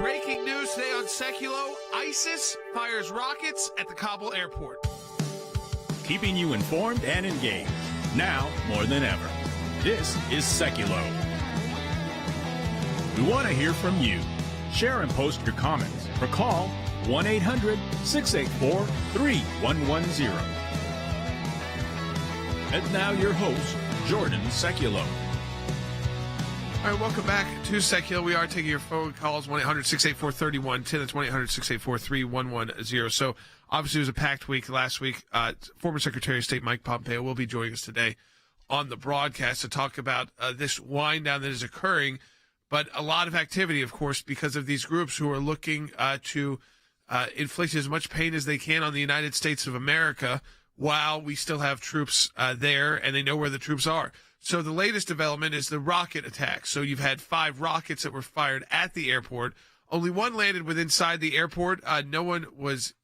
Breaking news today on Sekulow. ISIS fires rockets at the Kabul Airport. Keeping you informed and engaged. Now more than ever. This is Sekulow. We want to hear from you. Share and post your comments or call 1-800-684-3110. And now your host, Jordan Sekulow. All right, welcome back to Sekulow. We are taking your phone calls, 1-800-684-3110. That's 1-800-684-3110. So, obviously, it was a packed week last week. Former Secretary of State Mike Pompeo will be joining us today on the broadcast to talk about this wind down that is occurring, but a lot of activity, of course, because of these groups who are looking to inflict as much pain as they can on the United States of America while we still have troops there, and they know where the troops are. So the latest development is the rocket attack. So you've had 5 rockets that were fired at the airport. Only one landed inside the airport. No one was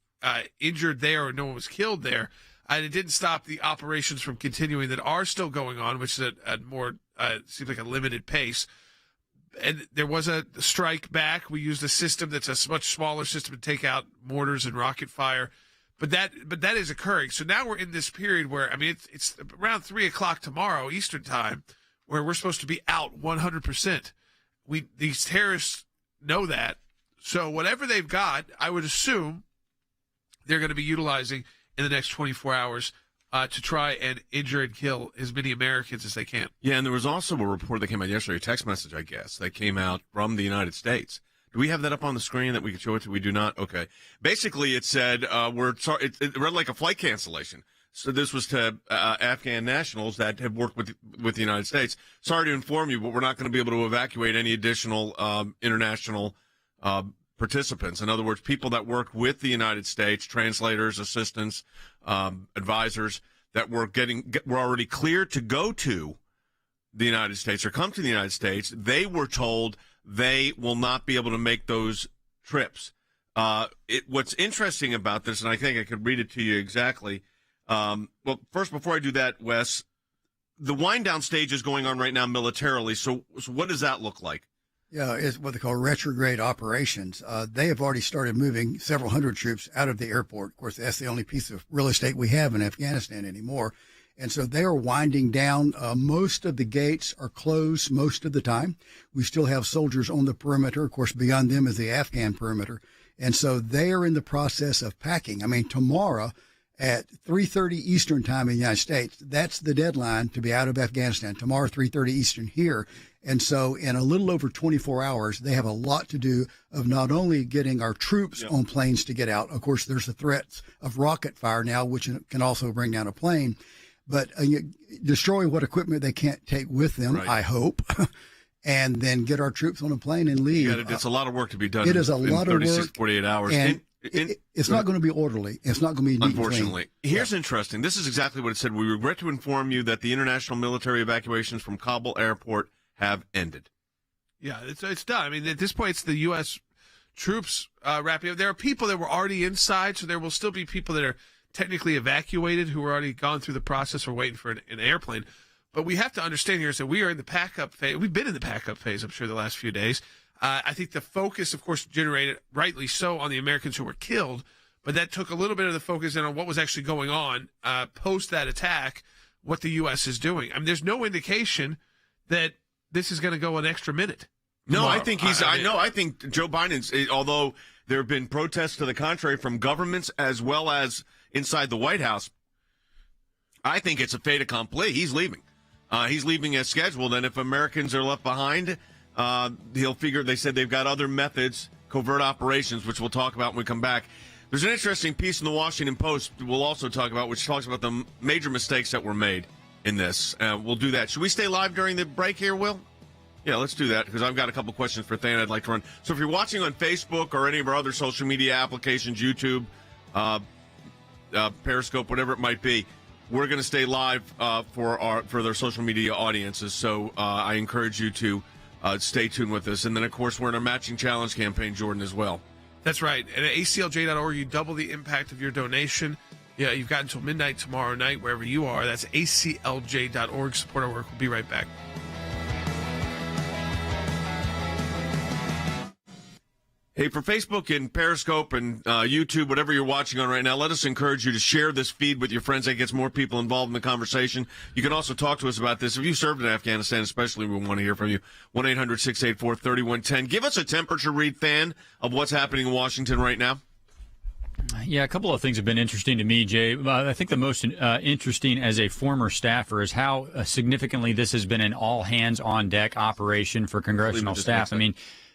injured there, or no one was killed there. And it didn't stop the operations from continuing that are still going on, which is at more, seems like a limited pace. And there was a strike back. We used a system that's a much smaller system to take out mortars and rocket fire. But that is occurring. So now we're in this period where, I mean, it's around 3 o'clock tomorrow Eastern time, where we're supposed to be out 100%. These terrorists know that. So whatever they've got, I would assume they're going to be utilizing in the next 24 hours to try and injure and kill as many Americans as they can. Yeah, and there was also a report that came out yesterday, a text message, I guess, that came out from the United States. Do we have that up on the screen that we can show it to? We do not? Okay. Basically, it said, it read like a flight cancellation. So this was to Afghan nationals that have worked with the United States. Sorry to inform you, but we're not going to be able to evacuate any additional international participants. In other words, people that work with the United States, translators, assistants, advisors, that were already cleared to go to the United States or come to the United States. They were told they will not be able to make those trips. What's interesting about this, and I think I could read it to you exactly. Well, first, before I do that, Wes, the wind-down stage is going on right now militarily. So what does that look like? Yeah, it's what they call retrograde operations. They have already started moving several hundred troops out of the airport. Of course, that's the only piece of real estate we have in Afghanistan anymore. And so they are winding down. Most of the gates are closed most of the time. We still have soldiers on the perimeter. Of course, beyond them is the Afghan perimeter. And so they are in the process of packing. I mean, tomorrow at 3:30 Eastern time in the United States, that's the deadline to be out of Afghanistan. Tomorrow, 3:30 Eastern here. And so in a little over 24 hours, they have a lot to do of not only getting our troops on planes to get out. Of course, there's the threats of rocket fire now, which can also bring down a plane. But destroy what equipment they can't take with them, right. I hope, and then get our troops on a plane and leave. It's a lot of work to be done. It is a lot of work. 36, 48 hours. And it's not going to be orderly. It's not going to be neat. Unfortunately. Here's interesting. This is exactly what it said. We regret to inform you that the international military evacuations from Kabul Airport have ended. Yeah, it's done. I mean, at this point, it's the U.S. troops wrapping up. There are people that were already inside, so there will still be people that are technically evacuated who are already gone through the process or waiting for an airplane. But we have to understand here is that we are in the pack-up phase. We've been in the pack-up phase, I'm sure, the last few days. I think the focus, of course, generated, rightly so, on the Americans who were killed, but that took a little bit of the focus in on what was actually going on post that attack, what the U.S. is doing. I mean, there's no indication that this is going to go an extra minute. No, I think I think Joe Biden's, although there have been protests to the contrary from governments as well as inside the White House, I think it's a fait accompli. He's leaving. He's leaving as scheduled, and if Americans are left behind, he'll figure, they said they've got other methods, covert operations, which we'll talk about when we come back. There's an interesting piece in the Washington Post we'll also talk about, which talks about the major mistakes that were made in this. We'll do that. Should we stay live during the break here, Will? Yeah, let's do that, because I've got a couple questions for Thane I'd like to run. So if you're watching on Facebook or any of our other social media applications, YouTube, Periscope, whatever it might be, we're going to stay live for their social media audiences. So I encourage you to stay tuned with us. And then, of course, we're in our matching challenge campaign, Jordan, as well. That's right. And at ACLJ.org, you double the impact of your donation. Yeah, you've got until midnight tomorrow night, wherever you are. That's ACLJ.org. Support our work. We'll be right back. Hey, for Facebook and Periscope and YouTube, whatever you're watching on right now, let us encourage you to share this feed with your friends. That gets more people involved in the conversation. You can also talk to us about this. If you served in Afghanistan, especially, we want to hear from you. 1-800-684-3110. Give us a temperature read, fan, of what's happening in Washington right now. Yeah, a couple of things have been interesting to me, Jay. I think the most interesting as a former staffer is how significantly this has been an all-hands-on-deck operation for congressional staff. I mean,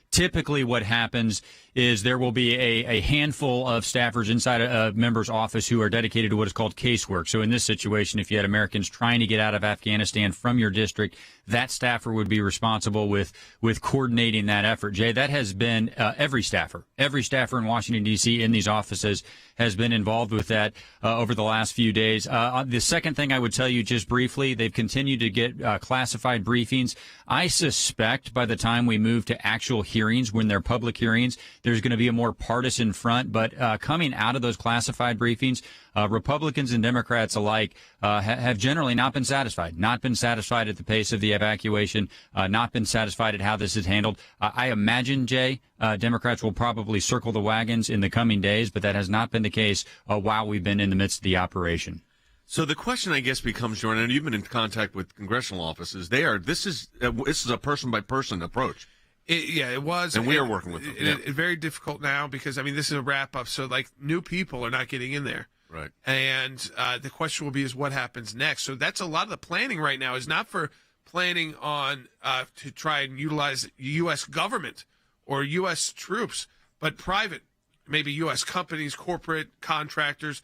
typically what happens is there will be a handful of staffers inside a member's office who are dedicated to what is called casework. So in this situation, if you had Americans trying to get out of Afghanistan from your district, that staffer would be responsible with coordinating that effort. Jay, that has been every staffer in Washington, D.C. in these offices has been involved with that over the last few days. The second thing I would tell you just briefly, they've continued to get classified briefings. I suspect by the time we move to actual hearings, when they're public hearings, there's going to be a more partisan front. But coming out of those classified briefings, Republicans and Democrats alike have generally not been satisfied at the pace of the evacuation, not been satisfied at how this is handled. I imagine, Jay, Democrats will probably circle the wagons in the coming days, but that has not been the case while we've been in the midst of the operation. So the question, I guess, becomes, Jordan, and you've been in contact with congressional offices. This is a person-by-person approach. It was. And we are working with them. It's very difficult now because, I mean, this is a wrap-up, so, like, new people are not getting in there. Right. And the question will be is what happens next. So that's a lot of the planning right now is not for planning on to try and utilize U.S. government or U.S. troops, but private, maybe U.S. companies, corporate contractors,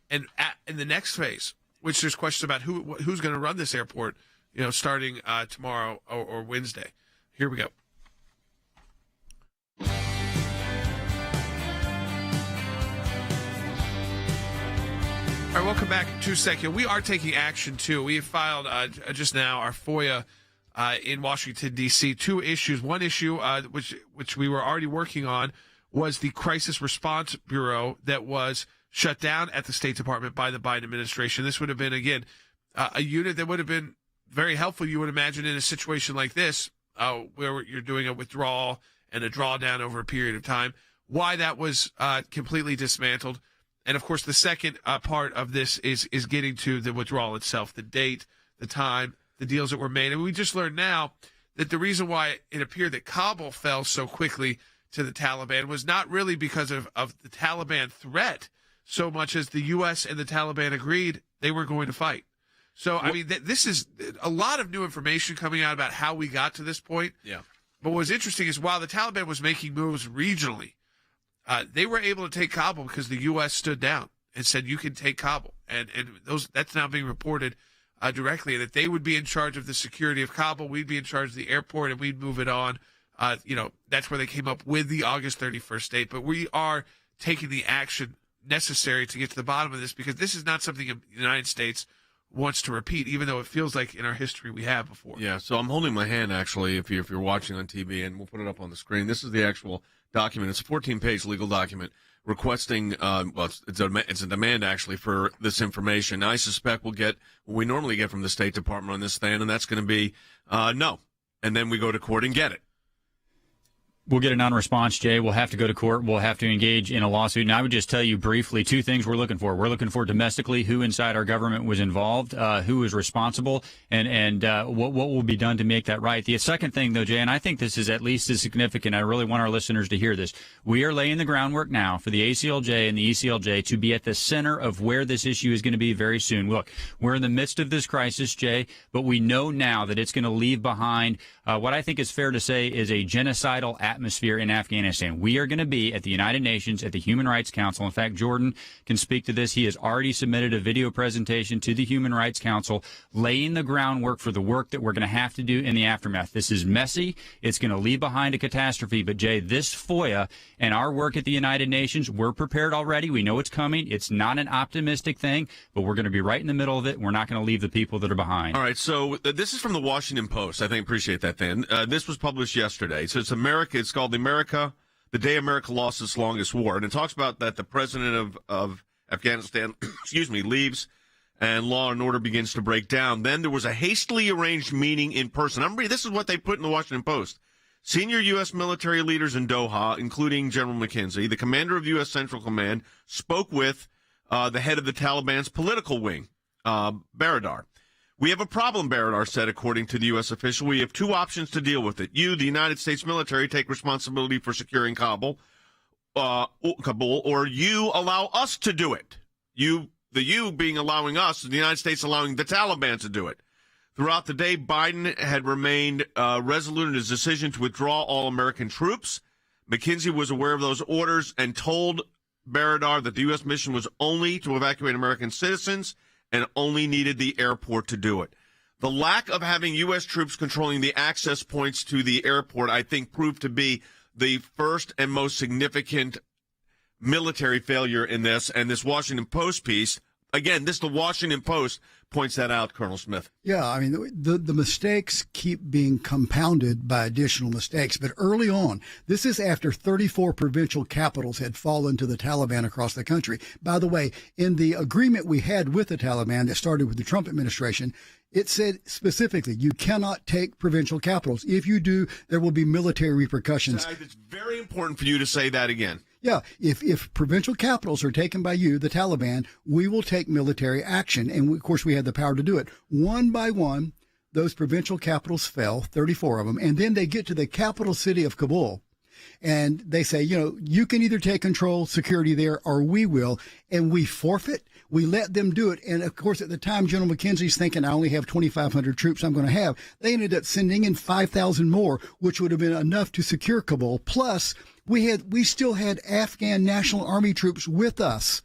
and in the next phase, which there's questions about who's going to run this airport, starting tomorrow or Wednesday. Here we go. All right, welcome back to Sekulow. We are taking action, too. We have filed just now our FOIA in Washington, D.C. Two issues. One issue, which we were already working on, was the Crisis Response Bureau that was shut down at the State Department by the Biden administration. This would have been, again, a unit that would have been very helpful, you would imagine, in a situation like this, where you're doing a withdrawal and a drawdown over a period of time. Why that was completely dismantled. And, of course, the second part of this is getting to the withdrawal itself, the date, the time, the deals that were made. And we just learned now that the reason why it appeared that Kabul fell so quickly to the Taliban was not really because of the Taliban threat so much as the U.S. and the Taliban agreed they were going to fight. So, I mean, this is a lot of new information coming out about how we got to this point. Yeah. But what's interesting is while the Taliban was making moves regionally, they were able to take Kabul because the U.S. stood down and said, you can take Kabul. And that's now being reported directly, that they would be in charge of the security of Kabul. We'd be in charge of the airport, and we'd move it on. That's where they came up with the August 31st date. But we are taking the action necessary to get to the bottom of this because this is not something the United States wants to repeat, even though it feels like in our history we have before. Yeah, so I'm holding my hand, actually, if you're watching on TV, and we'll put it up on the screen. This is the actual document. It's a 14-page legal document requesting, it's a demand, actually, for this information. I suspect we'll get what we normally get from the State Department on this stand, and that's going to be no. And then we go to court and get it. We'll get a non-response, Jay. We'll have to go to court. We'll have to engage in a lawsuit. And I would just tell you briefly two things we're looking for. We're looking for domestically who inside our government was involved, who is responsible, and what will be done to make that right. The second thing, though, Jay, and I think this is at least as significant, I really want our listeners to hear this. We are laying the groundwork now for the ACLJ and the ECLJ to be at the center of where this issue is going to be very soon. Look, we're in the midst of this crisis, Jay, but we know now that it's going to leave behind what I think is fair to say is a genocidal atmosphere in Afghanistan. We are going to be at the United Nations, at the Human Rights Council. In fact, Jordan can speak to this. He has already submitted a video presentation to the Human Rights Council, laying the groundwork for the work that we're going to have to do in the aftermath. This is messy. It's going to leave behind a catastrophe. But, Jay, this FOIA and our work at the United Nations, we're prepared already. We know it's coming. It's not an optimistic thing, but we're going to be right in the middle of it. We're not going to leave the people that are behind. All right, so this is from the Washington Post. I think appreciate that, Dan. This was published yesterday. So it's America. It's called the Day America Lost Its Longest War. And it talks about that the president of Afghanistan, leaves and law and order begins to break down. Then there was a hastily arranged meeting in person. This is what they put in the Washington Post. Senior U.S. military leaders in Doha, including General McKenzie, the commander of U.S. Central Command, spoke with the head of the Taliban's political wing, Baradar. We have a problem, Baradar said, according to the U.S. official. We have two options to deal with it. You, the United States military, take responsibility for securing Kabul, or you allow us to do it. The you being allowing us, the United States allowing the Taliban to do it. Throughout the day, Biden had remained resolute in his decision to withdraw all American troops. McKenzie was aware of those orders and told Baradar that the U.S. mission was only to evacuate American citizens and only needed the airport to do it. The lack of having U.S. troops controlling the access points to the airport, I think, proved to be the first and most significant military failure in this. And this Washington Post piece, again, the Washington Post points that out, Colonel Smith. Yeah, I mean, the mistakes keep being compounded by additional mistakes. But early on, this is after 34 provincial capitals had fallen to the Taliban across the country. By the way, in the agreement we had with the Taliban that started with the Trump administration, it said specifically, you cannot take provincial capitals. If you do, there will be military repercussions. It's very important for you to say that again. Yeah, if provincial capitals are taken by you, the Taliban, we will take military action. And of course, we had the power to do it. One by one, those provincial capitals fell, 34 of them. And then they get to the capital city of Kabul. And they say, you can either take control, security there, or we will. And we forfeit. We let them do it. And of course, at the time, General McKenzie's thinking, I only have 2,500 troops I'm going to have. They ended up sending in 5,000 more, which would have been enough to secure Kabul. Plus, we still had Afghan National Army troops with us.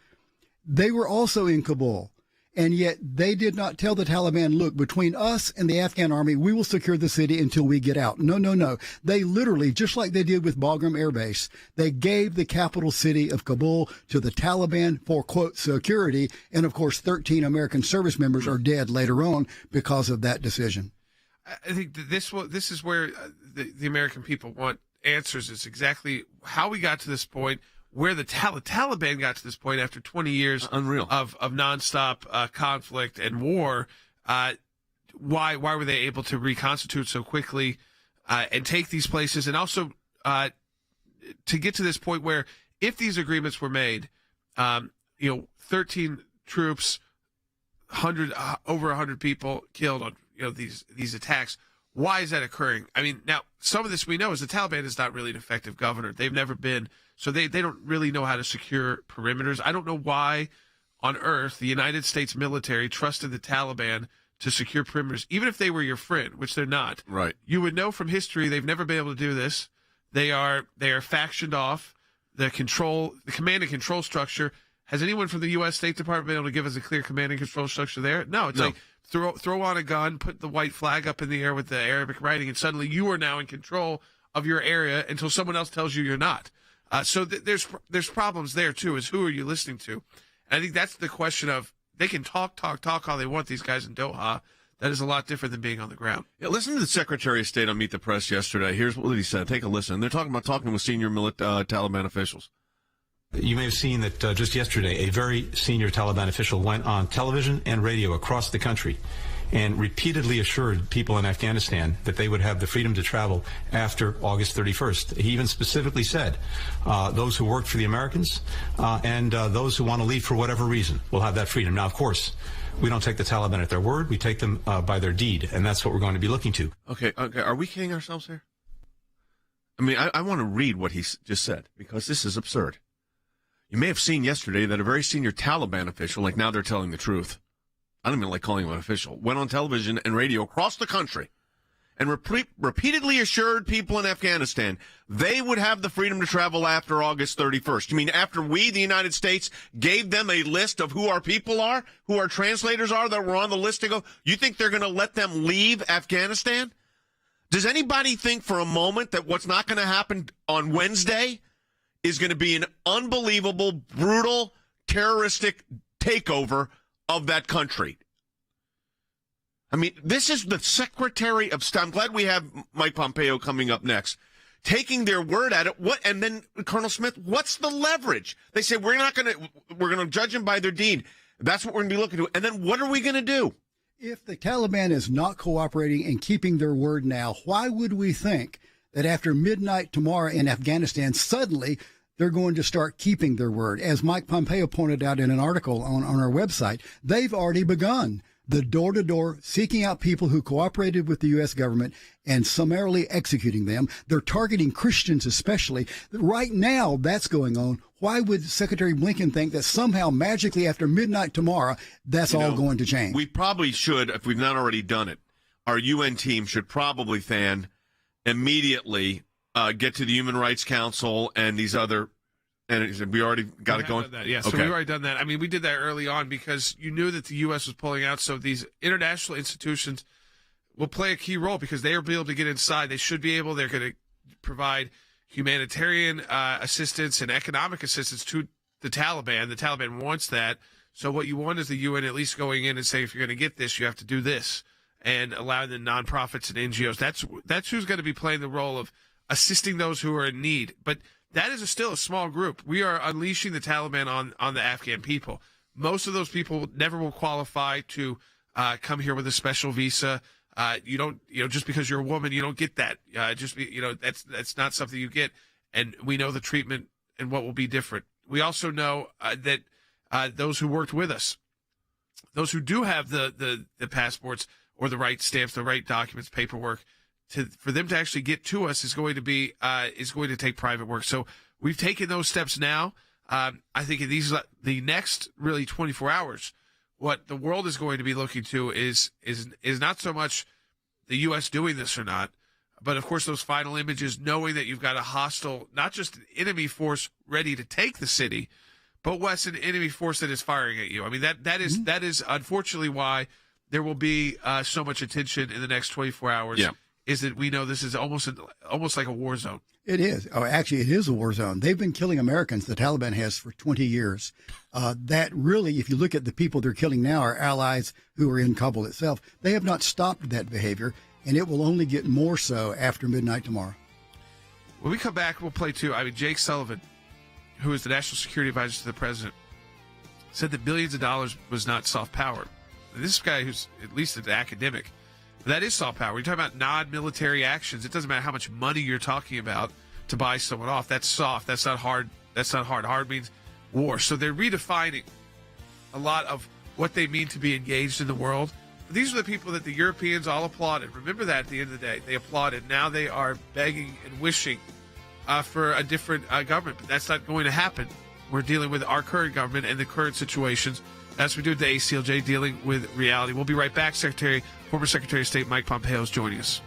They were also in Kabul. And yet they did not tell the Taliban, look, between us and the Afghan army, we will secure the city until we get out. No. They literally, just like they did with Bagram Air Base, they gave the capital city of Kabul to the Taliban for, quote, security. And, of course, 13 American service members are dead later on because of that decision. I think that this is where the American people want answers. Is exactly how we got to this point, where the Taliban got to this point after 20 years Unreal. of nonstop conflict and war. Why were they able to reconstitute so quickly and take these places, and also to get to this point where if these agreements were made, 13 troops, over 100 people killed on these attacks. Why is that occurring? I mean, now some of this we know is the Taliban is not really an effective governor. They've never been. So they don't really know how to secure perimeters. I don't know why on earth the United States military trusted the Taliban to secure perimeters, even if they were your friend, which they're not. Right. You would know from history they've never been able to do this. They are factioned off. The command and control structure. Has anyone from the U.S. State Department been able to give us a clear command and control structure there? No. It's like throw on a gun, put the white flag up in the air with the Arabic writing, and suddenly you are now in control of your area until someone else tells you you're not. So there's problems there, too, is who are you listening to? And I think that's the question of they can talk all they want, these guys in Doha. That is a lot different than being on the ground. Yeah, listen to the Secretary of State on Meet the Press yesterday. Here's what he said. Take a listen. They're talking with senior Taliban officials. You may have seen that just yesterday, a very senior Taliban official went on television and radio across the country and repeatedly assured people in Afghanistan that they would have the freedom to travel after August 31st. He even specifically said those who worked for the Americans and those who want to leave for whatever reason will have that freedom. Now, of course, we don't take the Taliban at their word. We take them by their deed, and that's what we're going to be looking to. Okay. Are we kidding ourselves here? I mean, I want to read what he just said, because this is absurd. You may have seen yesterday that a very senior Taliban official, like now they're telling the truth, I don't even like calling him an official, went on television and radio across the country and repeatedly assured people in Afghanistan they would have the freedom to travel after August 31st. You mean after we, the United States, gave them a list of who our people are, who our translators are that were on the list to go, you think they're going to let them leave Afghanistan? Does anybody think for a moment that what's not going to happen on Wednesday is going to be an unbelievable, brutal, terroristic takeover of that country? I mean, this is the Secretary of State. I'm glad we have Mike Pompeo coming up next, taking their word at it. What? And then Colonel Smith, what's the leverage? They say we're going to judge them by their deed. That's what we're going to be looking to. And then what are we going to do? If the Taliban is not cooperating and keeping their word now, why would we think that after midnight tomorrow in Afghanistan, suddenly they're going to start keeping their word. As Mike Pompeo pointed out in an article on our website, they've already begun the door-to-door seeking out people who cooperated with the U.S. government and summarily executing them. They're targeting Christians especially. Right now, that's going on. Why would Secretary Blinken think that somehow magically after midnight tomorrow, that's all going to change? We probably should, if we've not already done it, our UN team should probably, immediately get to the Human Rights Council and these other entities. We already got it going? Yeah, so we've already done that. I mean, we did that early on because you knew that the U.S. was pulling out, so these international institutions will play a key role because they will be able to get inside. They should be able. They're going to provide humanitarian assistance and economic assistance to the Taliban. The Taliban wants that. So what you want is the UN at least going in and saying, if you're going to get this, you have to do this, and allowing the nonprofits and NGOs. That's who's going to be playing the role of assisting those who are in need. But that is still a small group. We are unleashing the Taliban on the Afghan people. Most of those people never will qualify to come here with a special visa. You don't, just because you're a woman, you don't get that. That's not something you get. And we know the treatment and what will be different. We also know that those who worked with us, those who do have the passports or the right stamps, the right documents, paperwork, for them to actually get to us is going to take private work. So we've taken those steps now. I think in the next really 24 hours, what the world is going to be looking to is not so much the U.S. doing this or not, but of course those final images, knowing that you've got a hostile, not just an enemy force ready to take the city, but what's an enemy force that is firing at you. I mean, that is unfortunately why there will be so much attention in the next 24 hours. Yeah. Is that we know this is almost like a war zone. It is. Oh, actually, it is a war zone. They've been killing Americans, the Taliban has, for 20 years. That really, if you look at the people they're killing now, are allies who are in Kabul itself. They have not stopped that behavior, and it will only get more so after midnight tomorrow. When we come back, we'll play too. I mean, Jake Sullivan, who is the National Security Advisor to the President, said that billions of dollars was not soft power. This guy who's at least an academic, that is soft power. You're talking about non-military actions. It doesn't matter how much money you're talking about to buy someone off. That's soft. That's not hard. Hard means war. So they're redefining a lot of what they mean to be engaged in the world. These are the people that the Europeans all applauded. Remember that at the end of the day. They applauded. Now they are begging and wishing for a different government. But that's not going to happen. We're dealing with our current government and the current situations as we do with the ACLJ, dealing with reality. We'll be right back. Former Secretary of State Mike Pompeo is joining us.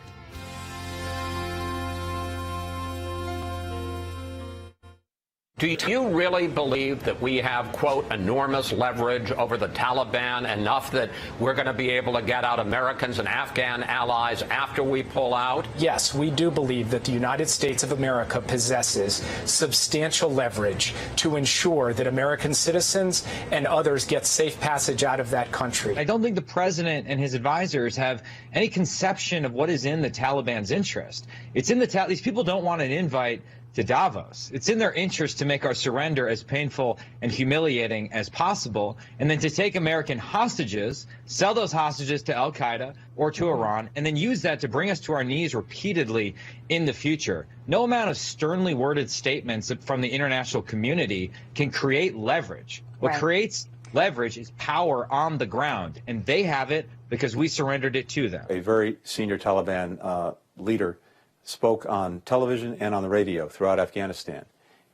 Do you really believe that we have, quote, enormous leverage over the Taliban, enough that we're going to be able to get out Americans and Afghan allies after we pull out? Yes, we do believe that the United States of America possesses substantial leverage to ensure that American citizens and others get safe passage out of that country. I don't think the president and his advisors have any conception of what is in the Taliban's interest. It's in these people don't want an invite to Davos. It's in their interest to make our surrender as painful and humiliating as possible, and then to take American hostages, sell those hostages to al-Qaeda or to Iran, and then use that to bring us to our knees repeatedly in the future. No amount of sternly worded statements from the international community can create leverage. What creates leverage is power on the ground, and they have it because we surrendered it to them. A very senior Taliban leader spoke on television and on the radio throughout Afghanistan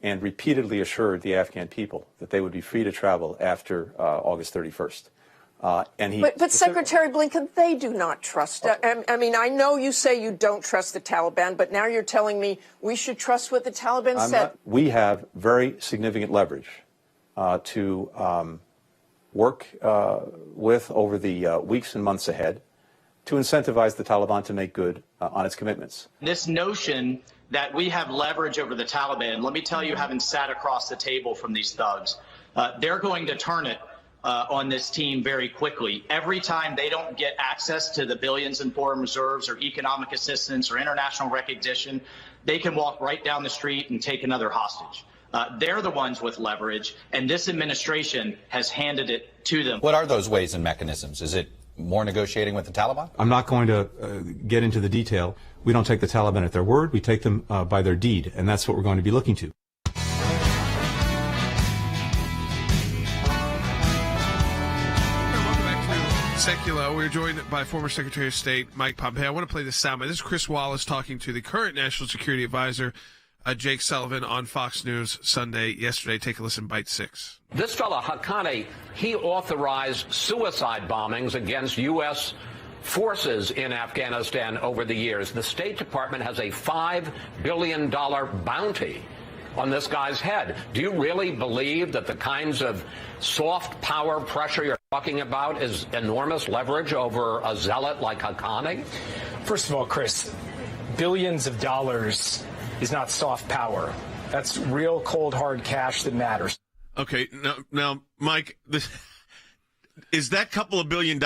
and repeatedly assured the Afghan people that they would be free to travel after August 31st. But Secretary Blinken, they do not trust. I mean, I know you say you don't trust the Taliban, but now you're telling me we should trust what the Taliban said. We have very significant leverage to work with over the weeks and months ahead to incentivize the Taliban to make good on its commitments. This notion that we have leverage over the Taliban, let me tell you, having sat across the table from these thugs, they're going to turn it on this team very quickly. Every time they don't get access to the billions in foreign reserves or economic assistance or international recognition, they can walk right down the street and take another hostage. They're the ones with leverage, and this administration has handed it to them. What are those ways and mechanisms? Is it more negotiating with the Taliban? I'm not going to get into the detail. We don't take the Taliban at their word. We take them by their deed, and that's what we're going to be looking to. Sekulow. We're joined by former Secretary of State Mike Pompeo. I want to play this soundbite. This is Chris Wallace talking to the current National Security Advisor, Jake Sullivan, on Fox News yesterday. Take a listen, bite 6. This fella, Haqqani, he authorized suicide bombings against U.S. forces in Afghanistan over the years. The State Department has a $5 billion bounty on this guy's head. Do you really believe that the kinds of soft power pressure you're talking about is enormous leverage over a zealot like Haqqani? First of all, Chris, billions of dollars is not soft power. That's real cold, hard cash that matters. Okay, now Mike, is that couple of $1 billion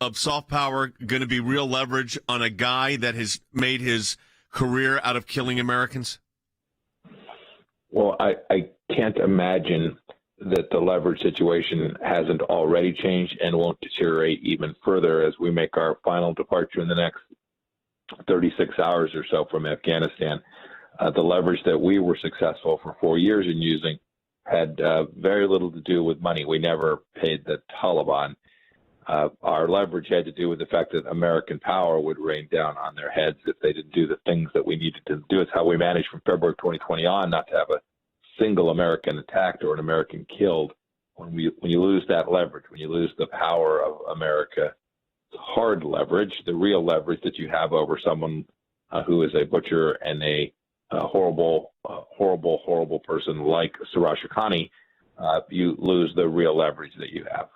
of soft power going to be real leverage on a guy that has made his career out of killing Americans? Well, I can't imagine that the leverage situation hasn't already changed and won't deteriorate even further as we make our final departure in the next 36 hours or so from Afghanistan. The leverage that we were successful for 4 years in using had very little to do with money. We never paid the Taliban. Our leverage had to do with the fact that American power would rain down on their heads if they didn't do the things that we needed to do. It's how we managed from February 2020 on not to have a single American attacked or an American killed. When you lose that leverage, when you lose the power of America, it's hard leverage, the real leverage that you have over someone who is a butcher and a horrible person like Suraj Haqqani, you lose the real leverage that you have.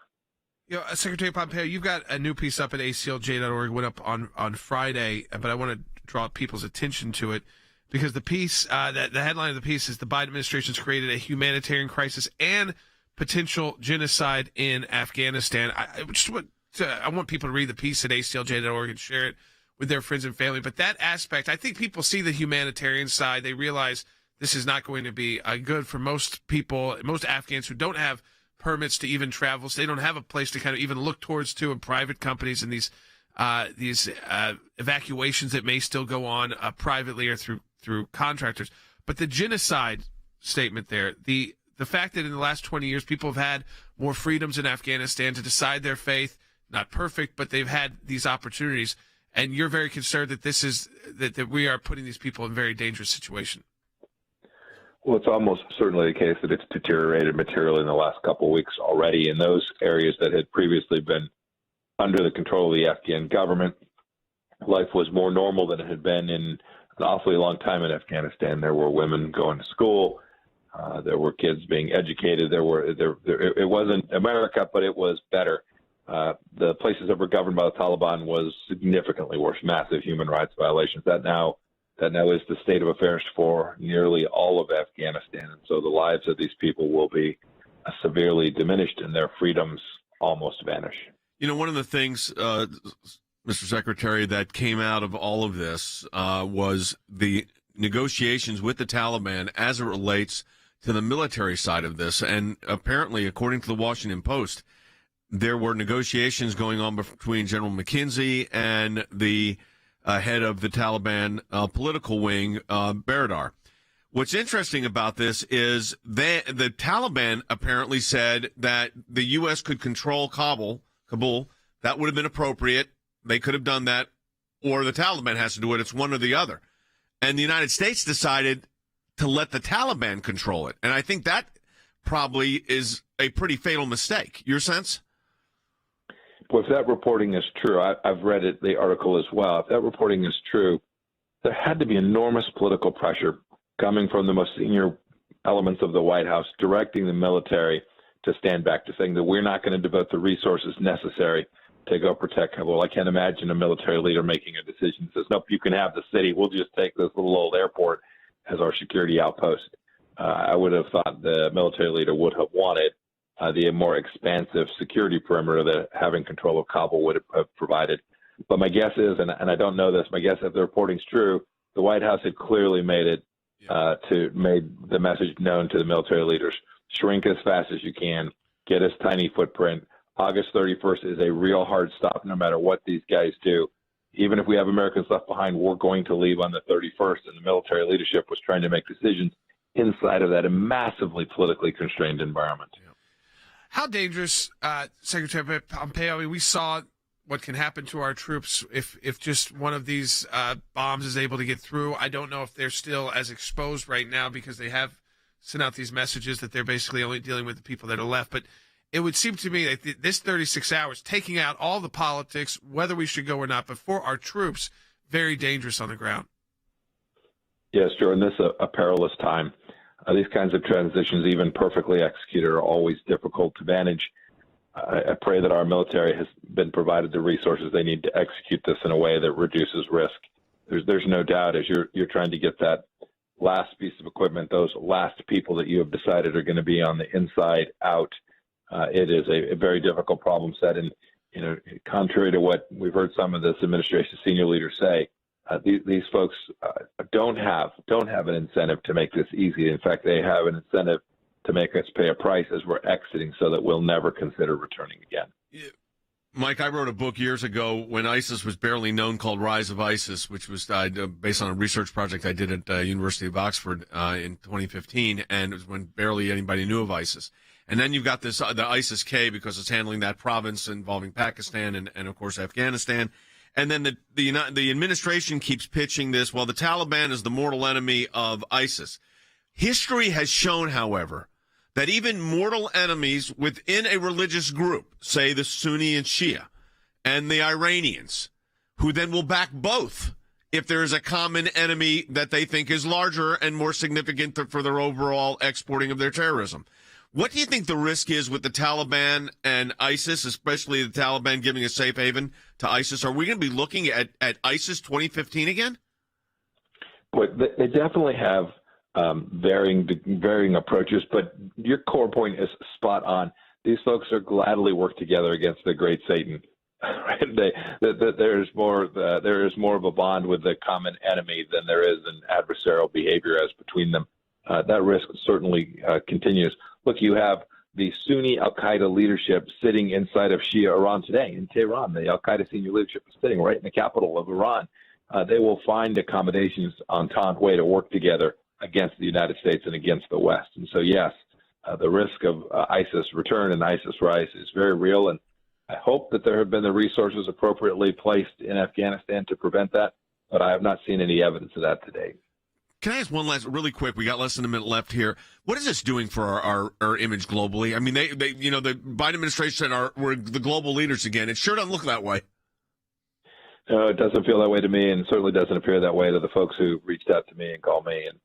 You know, Secretary Pompeo, you've got a new piece up at ACLJ.org, went up on Friday, but I want to draw people's attention to it because the piece, the headline of the piece is the Biden administration's created a humanitarian crisis and potential genocide in Afghanistan. I want people to read the piece at ACLJ.org and share it with their friends and family. But that aspect, I think people see the humanitarian side. They realize this is not going to be good for most people, most Afghans who don't have permits to even travel. So they don't have a place to kind of even look towards to in private companies and these evacuations that may still go on privately or through contractors. But the genocide statement there, the fact that in the last 20 years people have had more freedoms in Afghanistan to decide their faith, not perfect, but they've had these opportunities. And you're very concerned that this is that we are putting these people in a very dangerous situation. Well, it's almost certainly the case that it's deteriorated materially in the last couple of weeks already in those areas that had previously been under the control of the Afghan government. Life was more normal than it had been in an awfully long time in Afghanistan. There were women going to school. There were kids being educated. It wasn't America, but it was better. The places that were governed by the Taliban was significantly worse, massive human rights violations. That now is the state of affairs for nearly all of Afghanistan. And so the lives of these people will be severely diminished and their freedoms almost vanish. You know, one of the things, Mr. Secretary, that came out of all of this was the negotiations with the Taliban as it relates to the military side of this. And apparently, according to the Washington Post, there were negotiations going on between General McKenzie and the head of the Taliban political wing, Baradar. What's interesting about this is the Taliban apparently said that the U.S. could control Kabul. That would have been appropriate. They could have done that, or the Taliban has to do it. It's one or the other. And the United States decided to let the Taliban control it. And I think that probably is a pretty fatal mistake. Your sense? Well, if that reporting is true, I've read the article as well. If that reporting is true, there had to be enormous political pressure coming from the most senior elements of the White House, directing the military to stand back, to saying that we're not going to devote the resources necessary to go protect Kabul. I can't imagine a military leader making a decision that says, nope, you can have the city. We'll just take this little old airport as our security outpost. I would have thought the military leader would have wanted the more expansive security perimeter that having control of Kabul would have provided. But my guess is, and I don't know this, my guess if the reporting's true, the White House had clearly made the message known to the military leaders: shrink as fast as you can, get as tiny footprint, August 31st is a real hard stop no matter what these guys do. Even if we have Americans left behind, we're going to leave on the 31st. And the military leadership was trying to make decisions inside of that massively politically constrained environment. How dangerous, Secretary Pompeo? I mean, we saw what can happen to our troops if just one of these bombs is able to get through. I don't know if they're still as exposed right now because they have sent out these messages that they're basically only dealing with the people that are left. But it would seem to me that this 36 hours, taking out all the politics, whether we should go or not, but for our troops, very dangerous on the ground. Yes, Jordan, this is a perilous time. These kinds of transitions, even perfectly executed, are always difficult to manage. I pray that our military has been provided the resources they need to execute this in a way that reduces risk. There's no doubt as you're trying to get that last piece of equipment, those last people that you have decided are going to be on the inside out. It is a very difficult problem set, and contrary to what we've heard some of this administration senior leaders say, these folks don't have an incentive to make this easy. In fact, they have an incentive to make us pay a price as we're exiting, so that we'll never consider returning again. Mike, I wrote a book years ago when ISIS was barely known called Rise of ISIS, which was based on a research project I did at University of Oxford in 2015, and it was when barely anybody knew of ISIS. And then you've got the ISIS-K because it's handling that province involving Pakistan and of course, Afghanistan. And then the administration keeps pitching this, well, the Taliban is the mortal enemy of ISIS. History has shown, however, that even mortal enemies within a religious group, say the Sunni and Shia, and the Iranians, who then will back both if there is a common enemy that they think is larger and more significant for their overall exporting of their terrorism. What do you think the risk is with the Taliban and ISIS, especially the Taliban giving a safe haven to ISIS? Are we going to be looking at ISIS 2015 again? Boy, they definitely have varying approaches, but your core point is spot on. These folks are gladly work together against the great Satan. Right? There is more of a bond with the common enemy than there is an adversarial behavior as between them. That risk certainly continues. Look, you have the Sunni al-Qaeda leadership sitting inside of Shia Iran today in Tehran. The al-Qaeda senior leadership is sitting right in the capital of Iran. They will find accommodations entente way to work together against the United States and against the West. And so, yes, the risk of ISIS return and ISIS rise is very real. And I hope that there have been the resources appropriately placed in Afghanistan to prevent that, but I have not seen any evidence of that today. Can I ask one last, really quick? We got less than a minute left here. What is this doing for our image globally? I mean, they the Biden administration said we're the global leaders again. It sure doesn't look that way. No, it doesn't feel that way to me, and certainly doesn't appear that way to the folks who reached out to me and called me and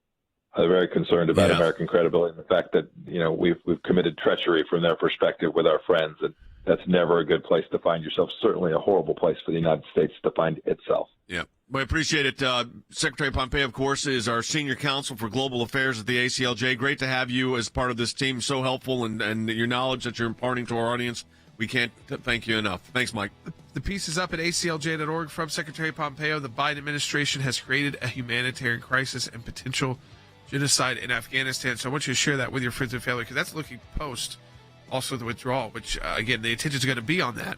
are very concerned about American credibility and the fact that we've committed treachery from their perspective with our friends, and that's never a good place to find yourself. Certainly a horrible place for the United States to find itself. Yeah. We appreciate it. Secretary Pompeo, of course, is our senior counsel for global affairs at the ACLJ. Great to have you as part of this team. So helpful, and your knowledge that you're imparting to our audience. We can't thank you enough. Thanks, Mike. The piece is up at aclj.org from Secretary Pompeo. The Biden administration has created a humanitarian crisis and potential genocide in Afghanistan. So I want you to share that with your friends and family, because that's looking post also the withdrawal, which, again, the attention is going to be on that.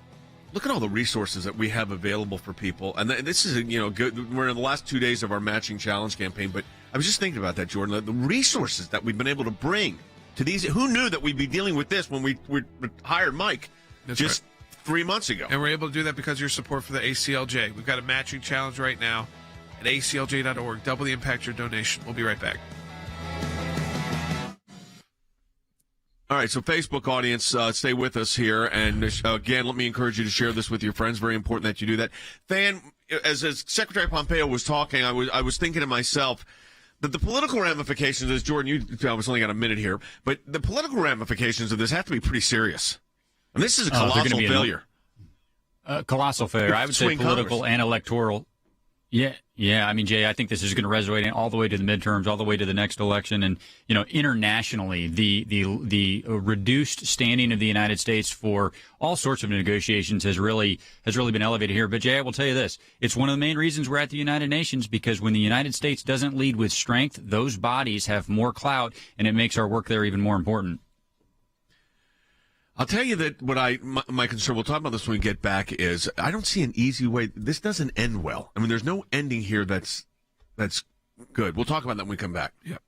Look at all the resources that we have available for people. And this is, good. We're in the last 2 days of our matching challenge campaign, but I was just thinking about that, Jordan, the resources that we've been able to bring to these. Who knew that we'd be dealing with this when we hired Mike just 3 months ago? And we're able to do that because of your support for the ACLJ. We've got a matching challenge right now at aclj.org. Double the impact your donation. We'll be right back. All right, so Facebook audience, stay with us here. And again, let me encourage you to share this with your friends. Very important that you do that. Fan, as Secretary Pompeo was talking, I was thinking to myself that the political ramifications, as Jordan, I was only got a minute here, but the political ramifications of this have to be pretty serious. And this is a colossal failure. Colossal failure. I would say political and electoral. Yeah. I mean, Jay, I think this is going to resonate all the way to the midterms, all the way to the next election. And, internationally, the reduced standing of the United States for all sorts of negotiations has really been elevated here. But, Jay, I will tell you this. It's one of the main reasons we're at the United Nations, because when the United States doesn't lead with strength, those bodies have more clout, and it makes our work there even more important. I'll tell you that my concern, we'll talk about this when we get back, is I don't see an easy way. This doesn't end well. I mean, there's no ending here that's good. We'll talk about that when we come back. Yep.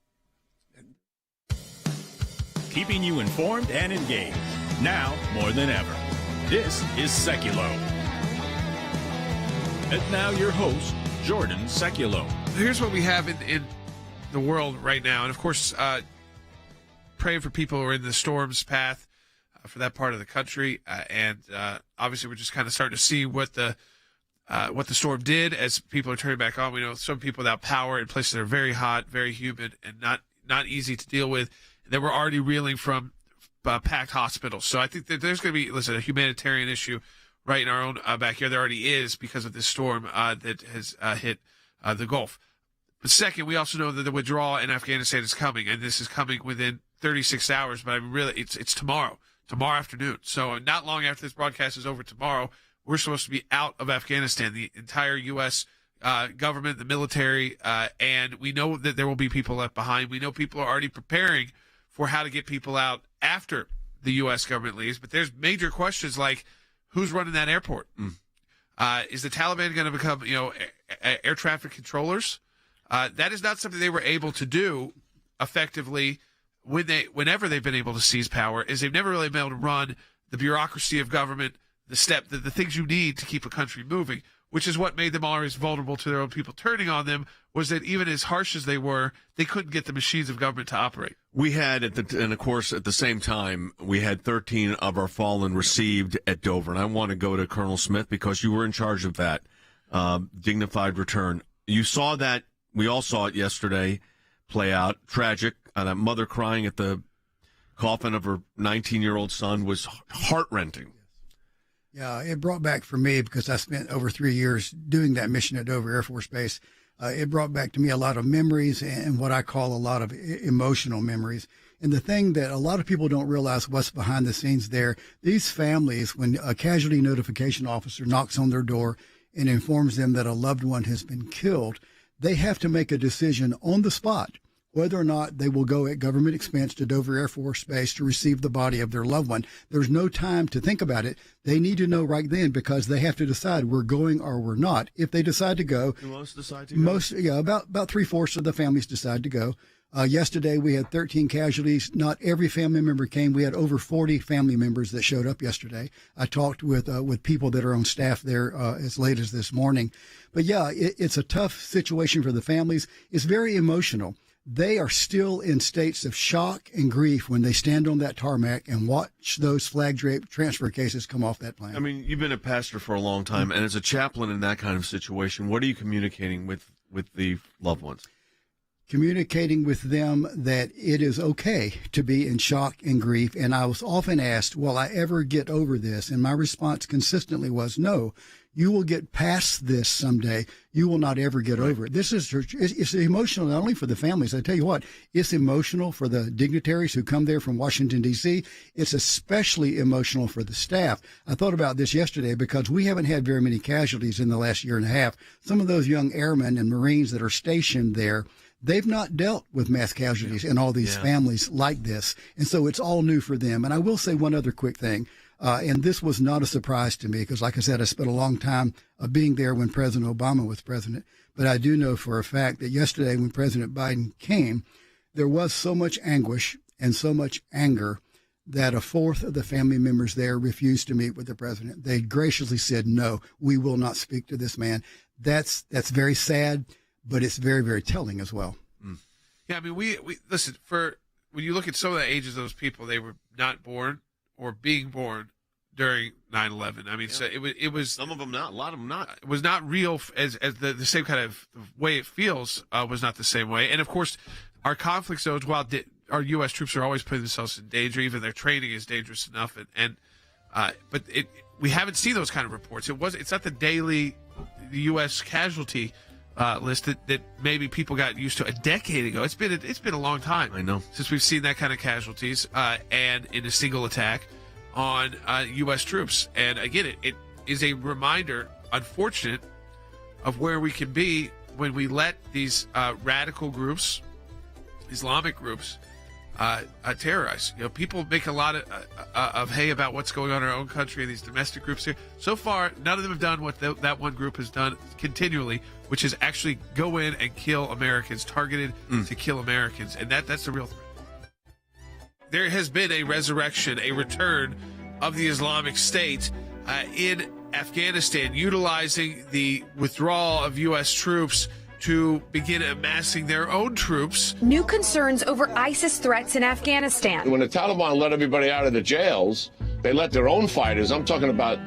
Keeping you informed and engaged. Now more than ever. This is Sekulow. And now your host, Jordan Sekulow. Here's what we have in the world right now. And, of course, praying for people who are in the storm's path for that part of the country. And obviously we're just kind of starting to see what the storm did as people are turning back on. We know some people without power in places that are very hot, very humid, and not easy to deal with. And then we're already reeling from packed hospitals. So I think that there's going to be, listen, a humanitarian issue right in our own backyard. There already is because of this storm that has hit the Gulf. But second, we also know that the withdrawal in Afghanistan is coming, and this is coming within 36 hours. But I mean, really, it's tomorrow afternoon. So not long after this broadcast is over tomorrow, we're supposed to be out of Afghanistan, the entire U.S. Government, the military, and we know that there will be people left behind. We know people are already preparing for how to get people out after the U.S. government leaves. But there's major questions like, who's running that airport? Is the Taliban going to become, air traffic controllers? That is not something they were able to do effectively whenever they've been able to seize power. Is they've never really been able to run the bureaucracy of government, the things you need to keep a country moving, which is what made them always vulnerable to their own people turning on them, was that even as harsh as they were, they couldn't get the machines of government to operate. We had, and of course, at the same time, we had 13 of our fallen received at Dover. And I want to go to Colonel Smith because you were in charge of that dignified return. You saw that. We all saw it yesterday play out. Tragic. That mother crying at the coffin of her 19-year-old son was heart-rending. Yeah, it brought back for me, because I spent over 3 years doing that mission at Dover Air Force Base. It brought back to me a lot of memories and what I call a lot of emotional memories. And the thing that a lot of people don't realize what's behind the scenes there, these families, when a casualty notification officer knocks on their door and informs them that a loved one has been killed, they have to make a decision on the spot whether or not they will go at government expense to Dover Air Force Base to receive the body of their loved one. There's no time to think about it. They need to know right then, because they have to decide we're going or we're not. If they decide to go, most decide to go. About 3/4 of the families decide to go. Yesterday we had 13 casualties. Not every family member came. We had over 40 family members that showed up yesterday. I talked with people that are on staff there as late as this morning. But yeah, it's a tough situation for the families. It's very emotional. They are still in states of shock and grief when they stand on that tarmac and watch those flag draped transfer cases come off that plane. I mean, you've been a pastor for a long time, and as a chaplain in that kind of situation, what are you communicating with the loved ones? Communicating with them that it is okay to be in shock and grief. And I was often asked, will I ever get over this? And my response consistently was, no, you will get past this someday. You will not ever get over it. It's emotional not only for the families. I tell you what, it's emotional for the dignitaries who come there from Washington, D.C. It's especially emotional for the staff. I thought about this yesterday because we haven't had very many casualties in the last year and a half. Some of those young airmen and Marines that are stationed there, they've not dealt with mass casualties in all these families like this. And so it's all new for them. And I will say one other quick thing. And this was not a surprise to me because, like I said, I spent a long time being there when President Obama was president. But I do know for a fact that yesterday when President Biden came, there was so much anguish and so much anger that 1/4 of the family members there refused to meet with the president. They graciously said, no, we will not speak to this man. That's very sad, but it's very, very telling as well. Yeah, I mean, we listen, when you look at some of the ages of those people, they were not born or being born during 9/11. I mean, so it was some of them not, a lot of them not. It was not real as the same kind of way it feels was not the same way. And of course, our conflict zones, while our U.S. troops are always putting themselves in danger, even their training is dangerous enough. But we haven't seen those kind of reports. It's not the daily U.S. casualty list that maybe people got used to a decade ago. It's been a long time. I know, since we've seen that kind of casualties and in a single attack on U.S. troops. And again, it is a reminder, unfortunate, of where we can be when we let these radical groups, Islamic groups, terrorize. People make a lot of hay about what's going on in our own country and these domestic groups here. So far, none of them have done what that one group has done continually, which is actually go in and kill Americans, targeted to kill Americans, and that's the real threat. There has been a resurrection, a return of the Islamic State in Afghanistan, utilizing the withdrawal of U.S. troops to begin amassing their own troops. New concerns over ISIS threats in Afghanistan. When the Taliban let everybody out of the jails, they let their own fighters. I'm talking about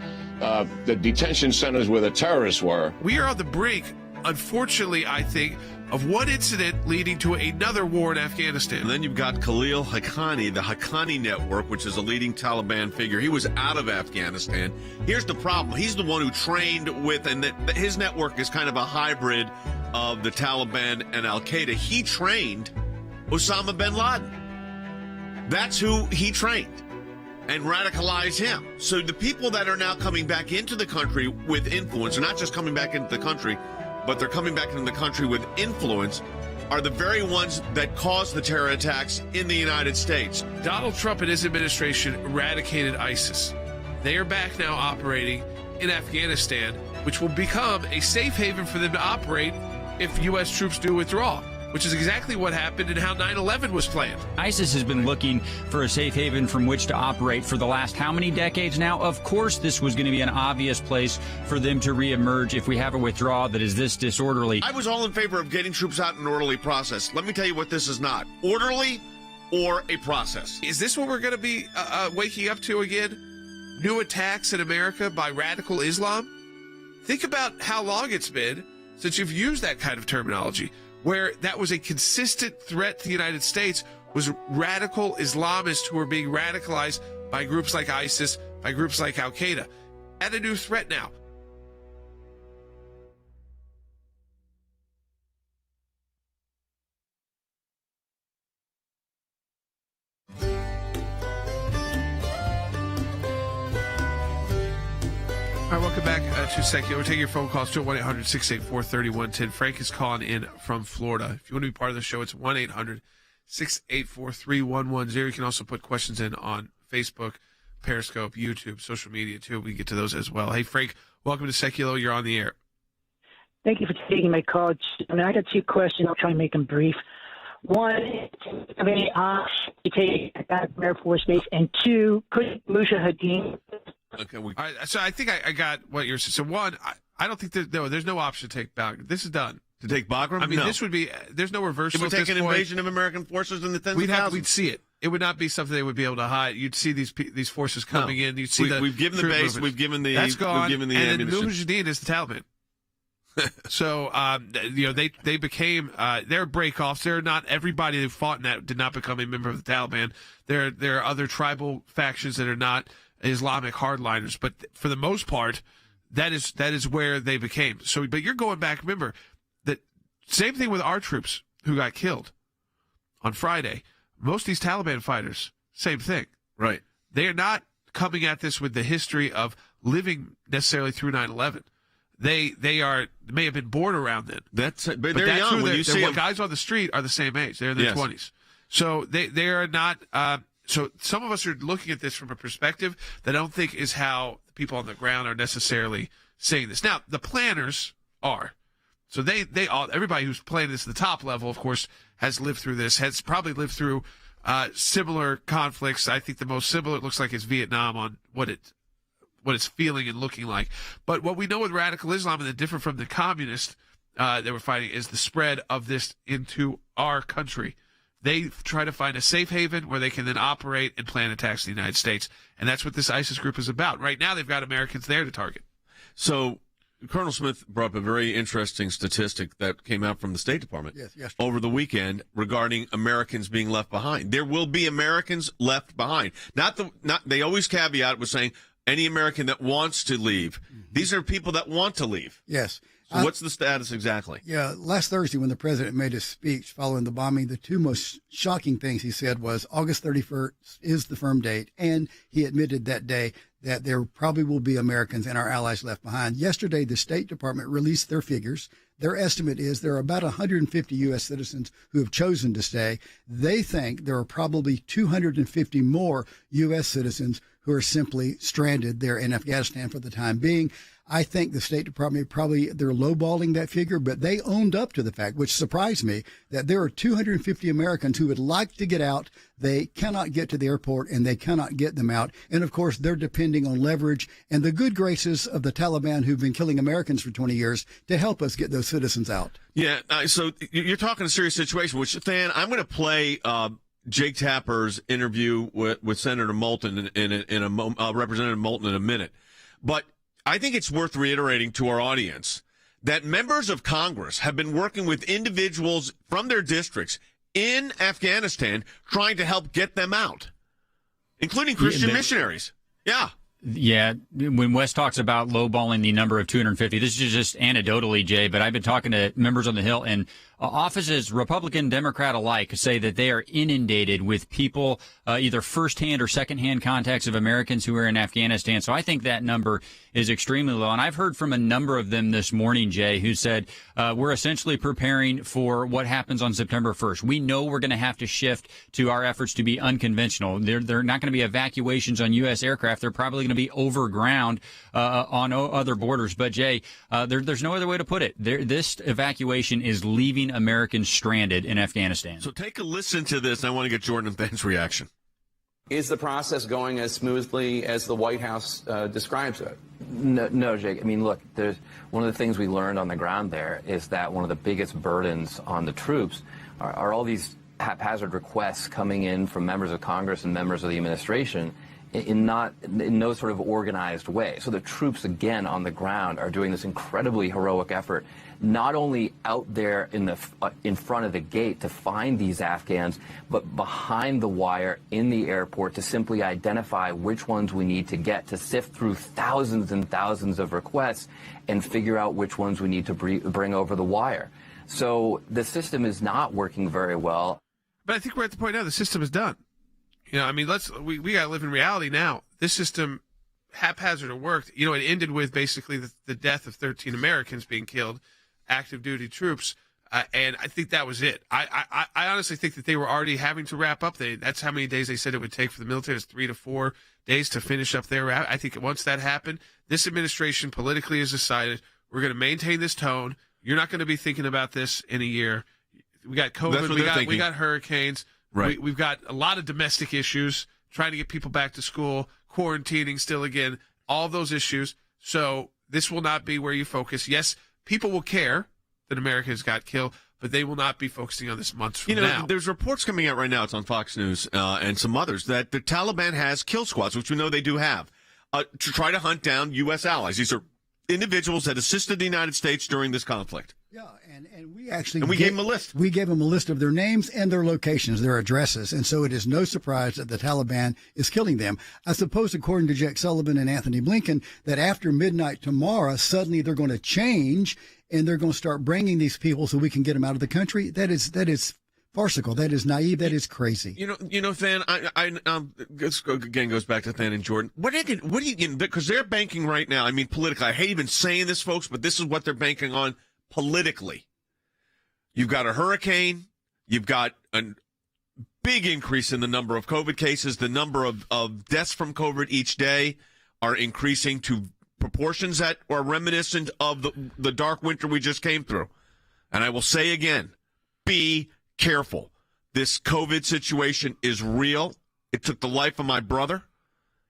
the detention centers where the terrorists were. We are on the brink, unfortunately, I think, of one incident leading to another war in Afghanistan. And then you've got Khalil Haqqani, the Haqqani Network, which is a leading Taliban figure. He was out of Afghanistan. Here's the problem. He's the one who trained with, and his network is kind of a hybrid of the Taliban and Al-Qaeda. He trained Osama bin Laden. That's who he trained and radicalized him. So the people that are now coming back into the country with influence, are not just coming back into the country, but they're coming back into the country with influence, are the very ones that caused the terror attacks in the United States. Donald Trump and his administration eradicated ISIS. They are back now operating in Afghanistan, which will become a safe haven for them to operate if U.S. troops do withdraw, which is exactly what happened and how 9/11 was planned. ISIS has been looking for a safe haven from which to operate for the last how many decades now? Of course, this was going to be an obvious place for them to reemerge if we have a withdrawal that is this disorderly. I was all in favor of getting troops out in an orderly process. Let me tell you what this is not. Orderly or a process. Is this what we're going to be waking up to again? New attacks in America by radical Islam? Think about how long it's been since you've used that kind of terminology, where that was a consistent threat to the United States, was radical Islamists who were being radicalized by groups like ISIS, by groups like Al-Qaeda. And a new threat now. All right, welcome back to Secular. We're taking your phone calls to 1-800-684-3110. Frank is calling in from Florida. If you want to be part of the show, it's 1-800-684-3110. You can also put questions in on Facebook, Periscope, YouTube, social media, too. We can get to those as well. Hey, Frank, welcome to Secular. You're on the air. Thank you for taking my call. I got two questions. I'll try and make them brief. One, I mean, you take Air Force Base, and two, could Mujahideen. Okay. All right, so I think I got what you're saying. So one, I don't think there's no option to take Bagram. This is done. To take Bagram? I mean, no. This would be, there's no reversal. It would take an invasion of American forces in the tens of thousands. We'd see it. It would not be something they would be able to hide. You'd see these forces coming in. You'd see we've given the base. Movement. We've given the. That's gone. We've given the and ammunition. Mujahideen is the Taliban. So they became they're breakoffs. They're not everybody who fought in that did not become a member of the Taliban. There are other tribal factions that are not Islamic hardliners, but for the most part, that is where they became. So, but you're going back. Remember that same thing with our troops who got killed on Friday. Most of these Taliban fighters, same thing. Right. They are not coming at this with the history of living necessarily through 9/11. They may have been born around then. But they're young. When you see guys on the street are the same age. They're in their 20s. So they are not. So some of us are looking at this from a perspective that I don't think is how the people on the ground are necessarily saying this. Now, the planners are. So they all, everybody who's playing this at the top level, of course, has lived through this, has probably lived through similar conflicts. I think the most similar it looks like is Vietnam on what it's feeling and looking like. But what we know with radical Islam and the different from the communists that we're fighting is the spread of this into our country. They try to find a safe haven where they can then operate and plan attacks in the United States. And that's what this ISIS group is about. Right now, they've got Americans there to target. So Colonel Smith brought up a very interesting statistic that came out from the State Department over the weekend regarding Americans being left behind. There will be Americans left behind. They always caveat with saying any American that wants to leave. These are people that want to leave. Yes. So what's the status exactly? Yeah, last Thursday when the president made his speech following the bombing, the two most shocking things he said was August 31st is the firm date, and he admitted that day that there probably will be Americans and our allies left behind. Yesterday, the State Department released their figures. Their estimate is there are about 150 U.S. citizens who have chosen to stay. They think there are probably 250 more U.S. citizens who are simply stranded there in Afghanistan for the time being. I think the State Department they're lowballing that figure, but they owned up to the fact, which surprised me, that there are 250 Americans who would like to get out. They cannot get to the airport and they cannot get them out. And of course, they're depending on leverage and the good graces of the Taliban, who've been killing Americans for 20 years, to help us get those citizens out. Yeah. So you're talking a serious situation, which, Than, I'm going to play Jake Tapper's interview with Senator Moulton Representative Moulton in a minute. But I think it's worth reiterating to our audience that members of Congress have been working with individuals from their districts in Afghanistan trying to help get them out, including Christian missionaries. Yeah. Yeah, when Wes talks about lowballing the number of 250, this is just anecdotally, Jay, but I've been talking to members on the Hill, and offices, Republican, Democrat alike, say that they are inundated with people, either firsthand or secondhand contacts of Americans who are in Afghanistan. So I think that number is extremely low. And I've heard from a number of them this morning, Jay, who said, we're essentially preparing for what happens on September 1st. We know we're going to have to shift to our efforts to be unconventional. They're not going to be evacuations on U.S. aircraft. They're probably going to be over ground on other borders. But, Jay, there's no other way to put it. This evacuation is leaving Americans stranded in Afghanistan. So take a listen to this. I want to get Jordan and Than's reaction. Is the process going as smoothly as the White House describes it? No, Jake. I mean, look, there's one of the things we learned on the ground there is that one of the biggest burdens on the troops are all these haphazard requests coming in from members of Congress and members of the administration in no sort of organized way. So the troops, again, on the ground are doing this incredibly heroic effort, not only out there in front of the gate to find these Afghans, but behind the wire in the airport to simply identify which ones we need to get, to sift through thousands and thousands of requests and figure out which ones we need to bring over the wire. So the system is not working very well. But I think we're at the point now the system is done. You know, I mean, we got to live in reality now. This system, haphazard or worked, you know, it ended with basically the death of 13 Americans being killed, active duty troops, and I think that was it. I honestly think that they were already having to wrap up. That's how many days they said it would take for the military. It's 3 to 4 days to finish up their route. I think once that happened, this administration politically has decided we're going to maintain this tone. You're not going to be thinking about this in a year. We got COVID, we got hurricanes. Right. We've got a lot of domestic issues, trying to get people back to school, quarantining still again, all those issues. So this will not be where you focus. Yes, people will care that Americans got killed, but they will not be focusing on this months from now. There's reports coming out right now, it's on Fox News and some others, that the Taliban has kill squads, which we know they do have, to try to hunt down U.S. allies. These are individuals that assisted the United States during this conflict. Yeah, and we actually gave them a list. We gave them a list of their names and their locations, their addresses, and so it is no surprise that the Taliban is killing them. I suppose, according to Jake Sullivan and Anthony Blinken, that after midnight tomorrow, suddenly they're going to change and they're going to start bringing these people so we can get them out of the country. That is farcical. That is naive. That is crazy. You know, Than, this again goes back to Than and Jordan. What do you, because they're banking right now. I mean, politically, I hate even saying this, folks, but this is what they're banking on politically. You've got a hurricane. You've got a big increase in the number of COVID cases. The number of deaths from COVID each day are increasing to proportions that are reminiscent of the dark winter we just came through. And I will say again, be careful. This COVID situation is real. It took the life of my brother.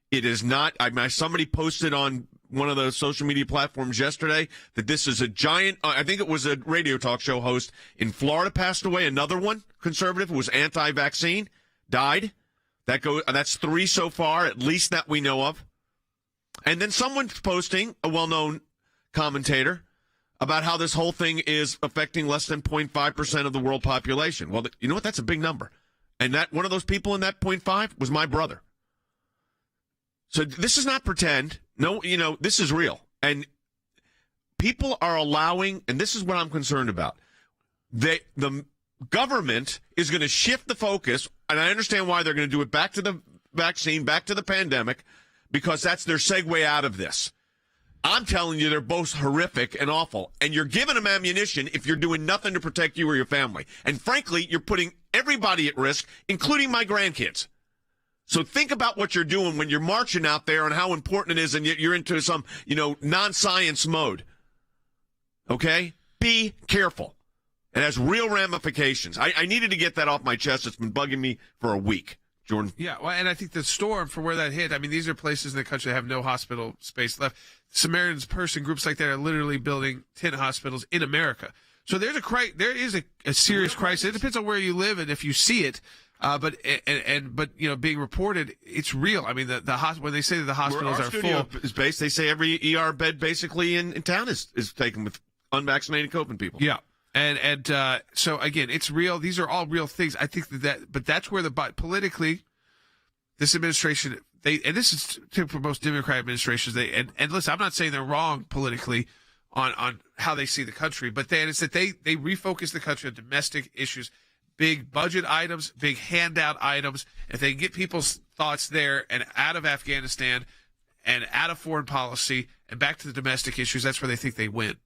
It is not. Somebody posted on one of the social media platforms yesterday that this is a giant. I think it was a radio talk show host in Florida passed away. Another one, conservative, who was anti-vaccine, died. That's 3 so far, at least that we know of. And then someone's posting, a well-known commentator, about how this whole thing is affecting less than 0.5% of the world population. Well, you know what? That's a big number. And that one of those people in that 0.5 was my brother. So this is not pretend. No, this is real. And people are allowing, and this is what I'm concerned about, the government is going to shift the focus, and I understand why they're going to do it back to the vaccine, back to the pandemic, because that's their segue out of this. I'm telling you, they're both horrific and awful. And you're giving them ammunition if you're doing nothing to protect you or your family. And frankly, you're putting everybody at risk, including my grandkids. So think about what you're doing when you're marching out there and how important it is, and you're into some, non-science mode. Okay? Be careful. It has real ramifications. I needed to get that off my chest. It's been bugging me for a week. Jordan? Yeah, well, and I think the storm for where that hit, I mean, these are places in the country that have no hospital space left. Samaritan's Purse and groups like that are literally building 10 hospitals in America. So there is a serious crisis. It depends on where you live and if you see it. But being reported, it's real. I mean, when they say that the hospitals are full, is based. They say every ER bed basically in town is taken with unvaccinated COVID people. Yeah. And so again, it's real. These are all real things. I think but that's where politically, this administration, and this is true for most Democratic administrations. And listen, I'm not saying they're wrong politically on how they see the country, but it's that they refocus the country on domestic issues, big budget items, big handout items. If they get people's thoughts there and out of Afghanistan and out of foreign policy and back to the domestic issues, that's where they think they win.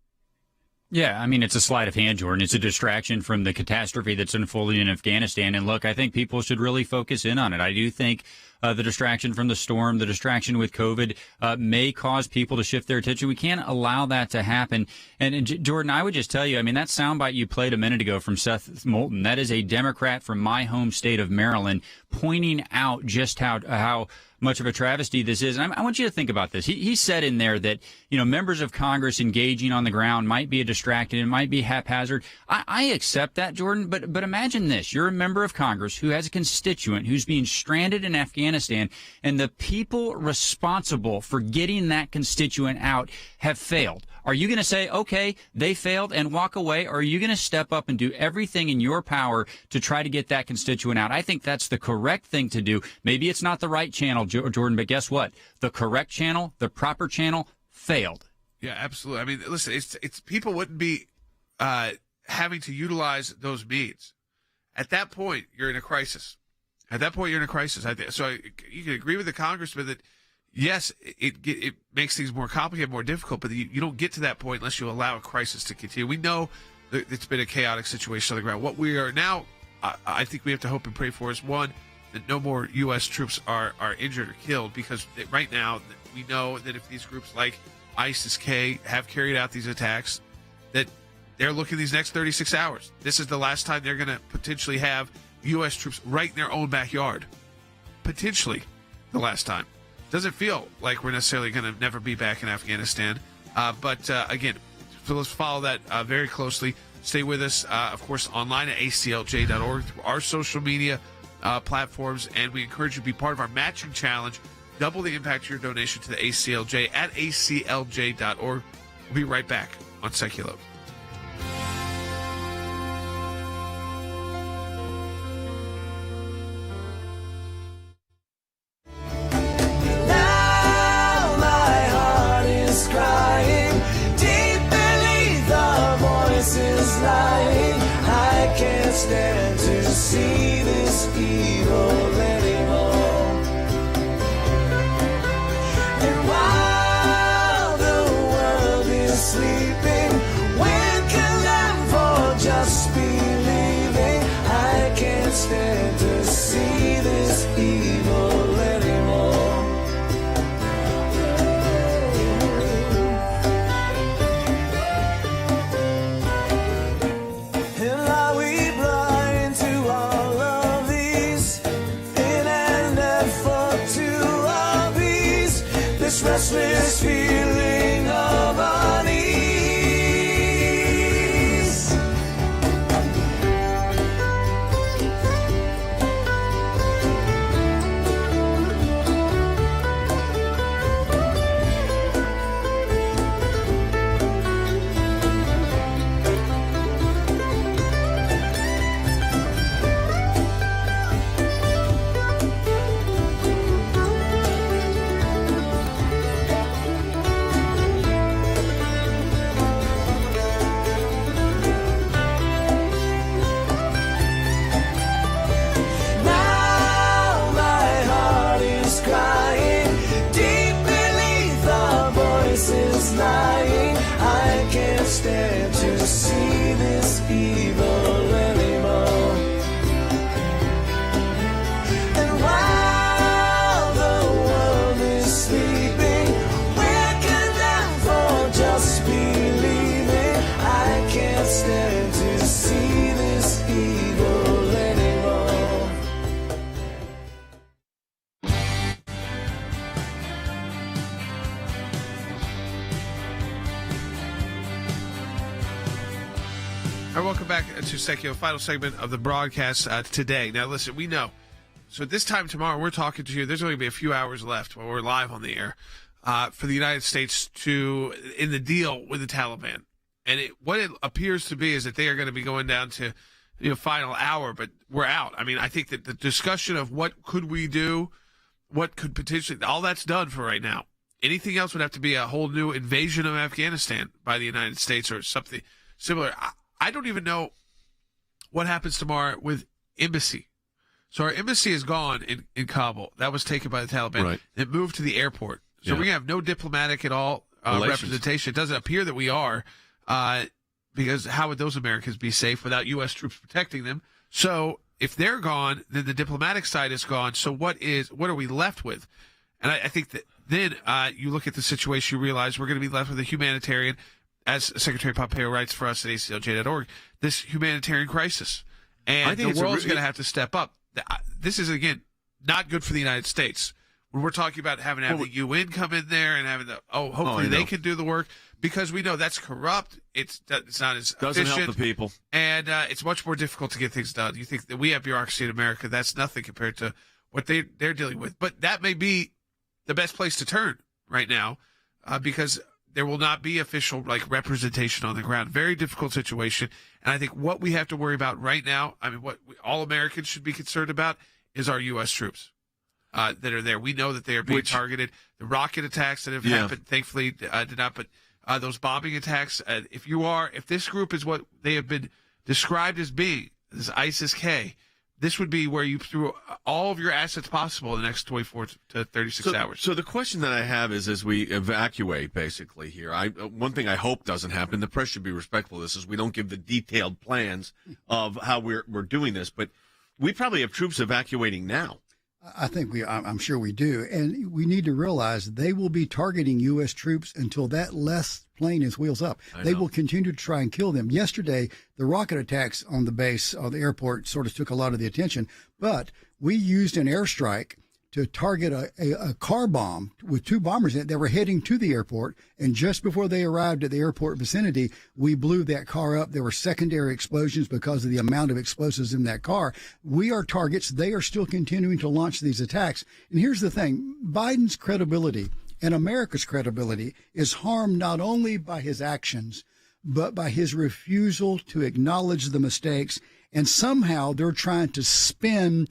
Yeah, I mean, it's a sleight of hand, Jordan. It's a distraction from the catastrophe that's unfolding in Afghanistan. And look, I think people should really focus in on it. I do think the distraction from the storm, the distraction with COVID may cause people to shift their attention. We can't allow that to happen. And Jordan, I would just tell you, I mean, that soundbite you played a minute ago from Seth Moulton, that is a Democrat from my home state of Maryland pointing out just how much of a travesty this is. And I want you to think about this. He said in there that, members of Congress engaging on the ground might be a distraction. It might be haphazard. I accept that, Jordan. But imagine this. You're a member of Congress who has a constituent who's being stranded in Afghanistan, and the people responsible for getting that constituent out have failed. Are you going to say, okay, they failed and walk away? Or are you going to step up and do everything in your power to try to get that constituent out? I think that's the correct thing to do. Maybe it's not the right channel, Jordan, but guess what? The correct channel, the proper channel, failed. Yeah, absolutely. I mean, listen, it's people wouldn't be having to utilize those means. At that point, you're in a crisis. So you can agree with the congressman that, yes, it makes things more complicated, more difficult, but you don't get to that point unless you allow a crisis to continue. We know that it's been a chaotic situation on the ground. What we are now, I think we have to hope and pray for is, one, that no more U.S. troops are injured or killed, because right now we know that if these groups like ISIS-K have carried out these attacks, that they're looking these next 36 hours. This is the last time they're going to potentially have U.S. troops right in their own backyard. Potentially the last time. Doesn't feel like we're necessarily going to never be back in Afghanistan. But again, so let's follow that very closely. Stay with us, of course, online at aclj.org, through our social media platforms. And we encourage you to be part of our matching challenge. Double the impact of your donation to the ACLJ at aclj.org. We'll be right back on Sekulow. Stand to see this evil anymore. And while the world is sleeping, we condemned for just believing. I can't stand to see this evil anymore. Restless feeling of unease. welcome back to Sekulow, final segment of the broadcast today. Now, listen, we know. So at this time tomorrow, we're talking to you. There's only going to be a few hours left while we're live on the air for the United States in the deal with the Taliban. And what it appears to be is that they are going to be going down to final hour, but we're out. I mean, I think that the discussion of what could we do, what could potentially, all that's done for right now. Anything else would have to be a whole new invasion of Afghanistan by the United States or something similar. I don't even know what happens tomorrow with embassy. So our embassy is gone in Kabul. That was taken by the Taliban. Right. It moved to the airport. So we have no diplomatic at all representation. It doesn't appear that we are, because how would those Americans be safe without U.S. troops protecting them? So if they're gone, then the diplomatic side is gone. So what are we left with? And I think that then you look at the situation, you realize we're going to be left with a humanitarian, as Secretary Pompeo writes for us at ACLJ.org, this humanitarian crisis. And the world's going to have to step up. This is, again, not good for the United States. When we're talking about having to have the UN come in there and having hopefully they can do the work, because we know that's corrupt. It's not as doesn't efficient, help the people, and it's much more difficult to get things done. You think that we have bureaucracy in America? That's nothing compared to what they're dealing with. But that may be the best place to turn right now, because there will not be official representation on the ground. Very difficult situation. And I think what we have to worry about right now, I mean, what all Americans should be concerned about is our U.S. troops that are there. We know that they are being targeted. The rocket attacks that have happened, thankfully, did not. But those bombing attacks, if this group is what they have been described as being, this ISIS-K, this would be where you threw all of your assets possible in the next 24 to 36 hours. So the question that I have is, as we evacuate, basically here, one thing I hope doesn't happen, the press should be respectful of this, is we don't give the detailed plans of how we're doing this. But we probably have troops evacuating now. I think I'm sure we do. And we need to realize they will be targeting U.S. troops until that last plane is wheels up. They will continue to try and kill them. Yesterday, the rocket attacks on the base, on the airport, sort of took a lot of the attention. But we used an airstrike to target a car bomb with two bombers in it that were heading to the airport. And just before they arrived at the airport vicinity, we blew that car up. There were secondary explosions because of the amount of explosives in that car. We are targets. They are still continuing to launch these attacks. And here's the thing. Biden's credibility and America's credibility is harmed not only by his actions, but by his refusal to acknowledge the mistakes. And somehow they're trying to spin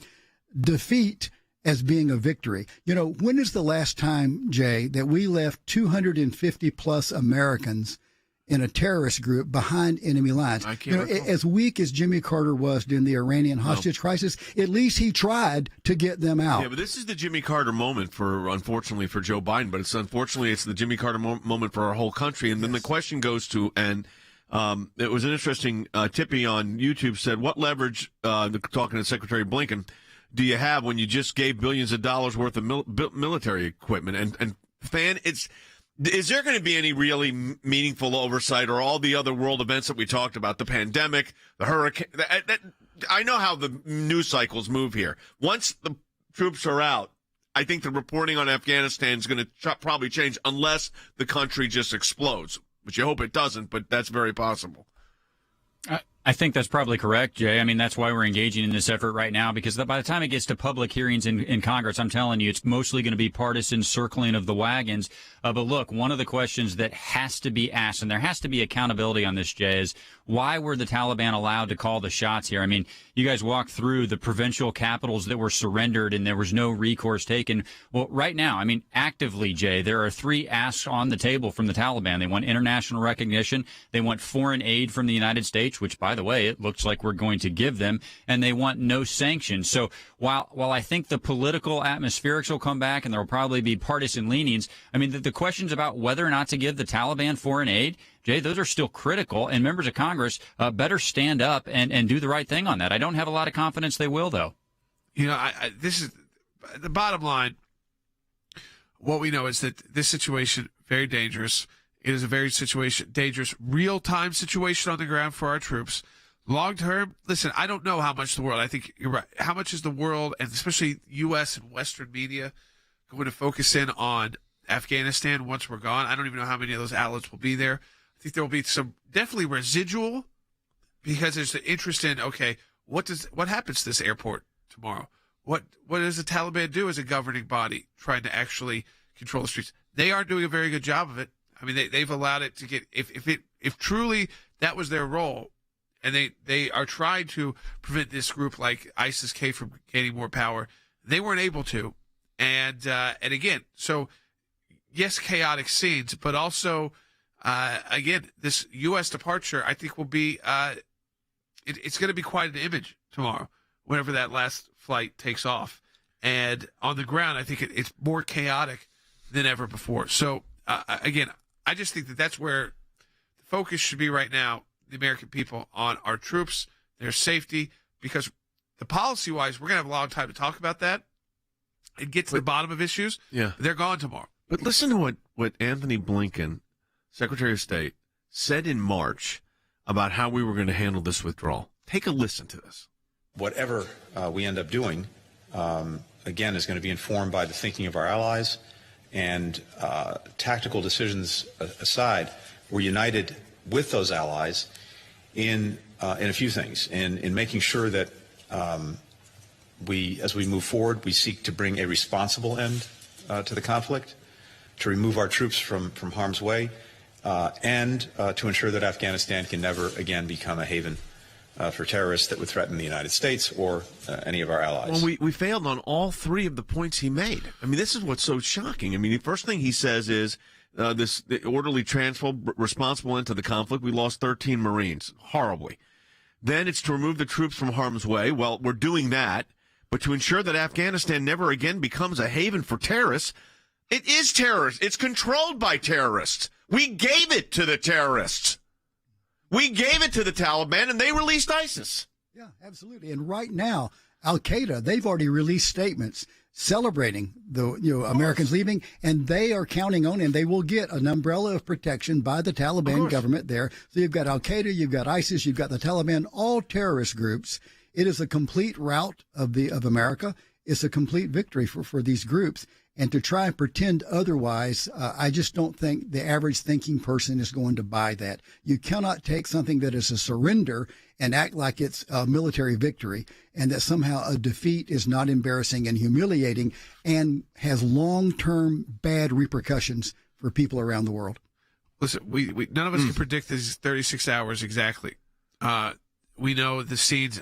defeat as being a victory. When is the last time, Jay, that we left 250 plus Americans in a terrorist group behind enemy lines? I can't recall. As weak as Jimmy Carter was during the Iranian hostage crisis, at least he tried to get them out. Yeah, but this is the Jimmy Carter moment unfortunately for Joe Biden, but it's the Jimmy Carter moment for our whole country. And then the question goes to, and it was an interesting, Tippy on YouTube said, what leverage, talking to Secretary Blinken, do you have when you just gave billions of dollars worth of military equipment? And Fan, is there going to be any really meaningful oversight, or all the other world events that we talked about, the pandemic, the hurricane? I know how the news cycles move here. Once the troops are out, I think the reporting on Afghanistan is going to probably change, unless the country just explodes, which you hope it doesn't, but that's very possible. I think that's probably correct, Jay. I mean, that's why we're engaging in this effort right now, because by the time it gets to public hearings in Congress, I'm telling you, it's mostly going to be partisan circling of the wagons. But look, one of the questions that has to be asked, and there has to be accountability on this, Jay, is why were the Taliban allowed to call the shots here? I mean, you guys walked through the provincial capitals that were surrendered and there was no recourse taken. Well, right now, I mean, actively, Jay, there are 3 asks on the table from the Taliban. They want international recognition. They want foreign aid from the United States, which, by the way, it looks like we're going to give them. And they want no sanctions. So while I think the political atmospherics will come back and there will probably be partisan leanings, I mean, the questions about whether or not to give the Taliban foreign aid, Jay, those are still critical, and members of Congress better stand up and do the right thing on that. I don't have a lot of confidence they will, though. This is the bottom line. What we know is that this situation, very dangerous. It is a very dangerous, real-time situation on the ground for our troops. Long-term, listen, I don't know how much the world, I think you're right, how much is the world, and especially U.S. and Western media, going to focus in on Afghanistan once we're gone? I don't even know how many of those outlets will be there. I think there will be some definitely residual because there's an interest in, okay, what happens to this airport tomorrow? What does the Taliban do as a governing body trying to actually control the streets? They aren't doing a very good job of it. I mean, they've allowed it to get, if truly that was their role, and they are trying to prevent this group like ISIS-K from gaining more power, they weren't able to. And again, so yes, chaotic scenes, but also, again, this U.S. departure, I think will be, it's going to be quite an image tomorrow, whenever that last flight takes off. And on the ground, I think it's more chaotic than ever before. So, again, I just think that that's where the focus should be right now, the American people, on our troops, their safety, because the policy-wise, we're going to have a long time to talk about that and get to the bottom of issues. Yeah. They're gone tomorrow. But listen to what Anthony Blinken, Secretary of State, said in March about how we were going to handle this withdrawal. Take a listen to this. Whatever we end up doing, again, is going to be informed by the thinking of our allies. And tactical decisions aside, we're united with those allies in a few things. In making sure that as we move forward, we seek to bring a responsible end to the conflict, to remove our troops from harm's way, and to ensure that Afghanistan can never again become a haven for terrorists that would threaten the United States or any of our allies. Well, we failed on all three of the points he made. I mean, this is what's so shocking. I mean, the first thing he says is the orderly transfer responsible into the conflict. We lost 13 Marines horribly. Then it's to remove the troops from harm's way. Well, we're doing that. But to ensure that Afghanistan never again becomes a haven for terrorists, it is terrorists. It's controlled by terrorists. We gave it to the terrorists. We gave it to the Taliban, and they released ISIS. Yeah, absolutely. And right now, Al-Qaeda, they've already released statements celebrating the Americans leaving, and they are counting on, and they will get an umbrella of protection by the Taliban government there. So you've got Al-Qaeda, you've got ISIS, you've got the Taliban, all terrorist groups. It is a complete rout of America. It's a complete victory for these groups. And to try and pretend otherwise, I just don't think the average thinking person is going to buy that. You cannot take something that is a surrender and act like it's a military victory, and that somehow a defeat is not embarrassing and humiliating and has long-term bad repercussions for people around the world. Listen, we none of us can predict these 36 hours exactly. We know the scenes.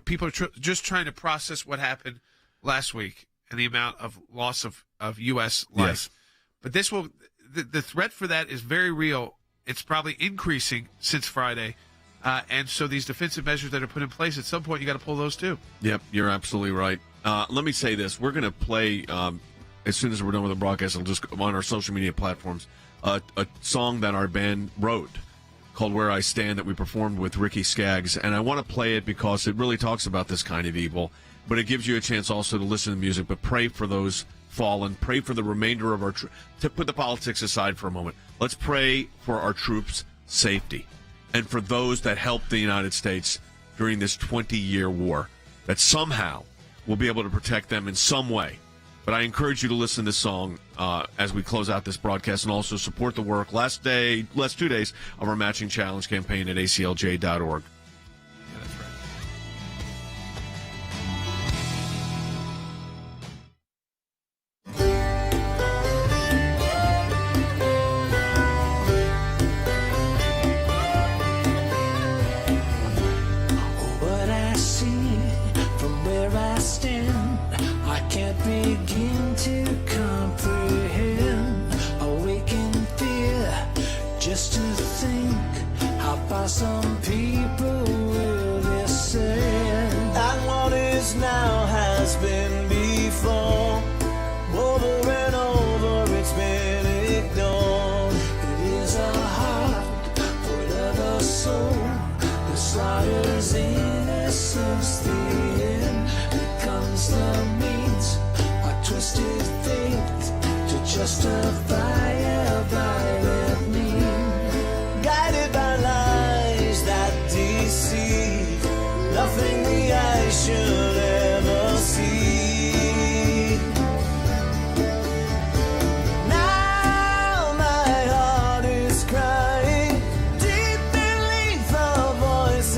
People are just trying to process what happened last week and the amount of loss of U.S. life. Yes. But this will, the threat for that is very real. It's probably increasing since Friday. And so these defensive measures that are put in place, at some point, you got to pull those too. Yep, you're absolutely right. Let me say this. We're going to play, as soon as we're done with the broadcast, I'll just on our social media platforms, a song that our band wrote called Where I Stand that we performed with Ricky Skaggs. And I want to play it because it really talks about this kind of evil. But it gives you a chance also to listen to the music, but pray for those fallen, pray for the remainder of our troops. To put the politics aside for a moment, let's pray for our troops' safety and for those that helped the United States during this 20-year war, that somehow we'll be able to protect them in some way. But I encourage you to listen to this song as we close out this broadcast and also support the work last 2 days of our Matching Challenge campaign at ACLJ.org. Some people will listen, and what is now has been before. Over and over it's been ignored. It is a heart full of a soul that slaughters innocence. The end becomes the means of twisted faith to justify a violent mean. Guided by lies that deceive, nothing the eye should ever see. Now my heart is crying, deep beneath a voice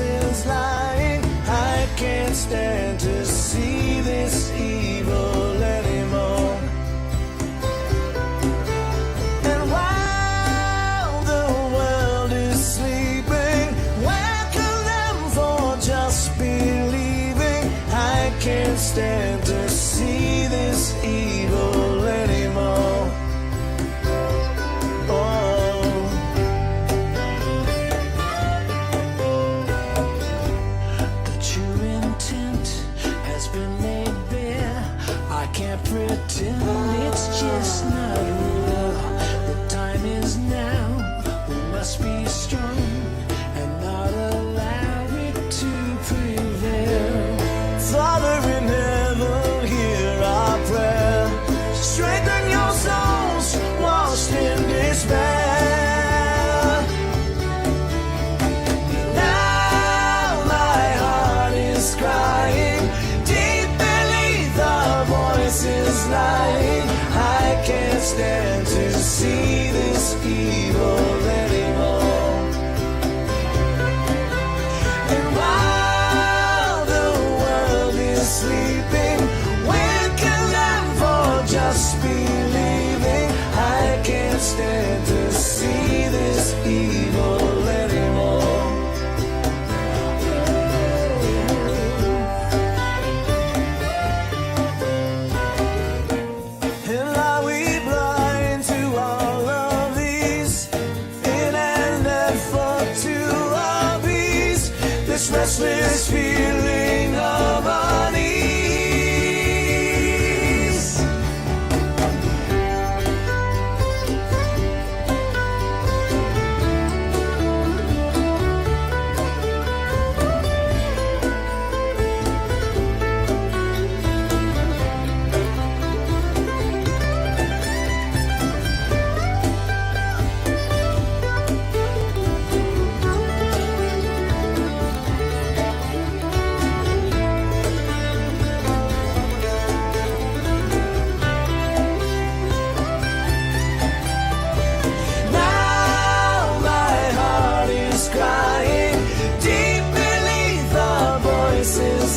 stand to see this evil anymore. And while the world is sleeping, welcome them for just believing. I can't stand to see this evil anymore. Pretend it's just not real. The time is now. We must be strong and not allow it to prevail. Father in heaven, hear our prayer. Strengthen your souls lost in despair. Now my heart is crying. Is lying. I can't stand to see this evil anymore. And while the world is sleeping, waking them for just believing. I can't stand to see this evil anymore. Restless feeling of unease.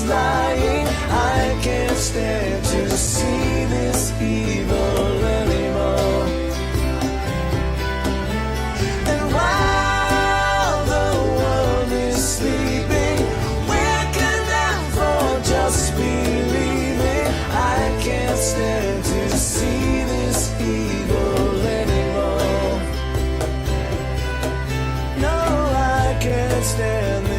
Lying. I can't stand to see this evil anymore. And while the world is sleeping, waking them for just believing. I can't stand to see this evil anymore. No, I can't stand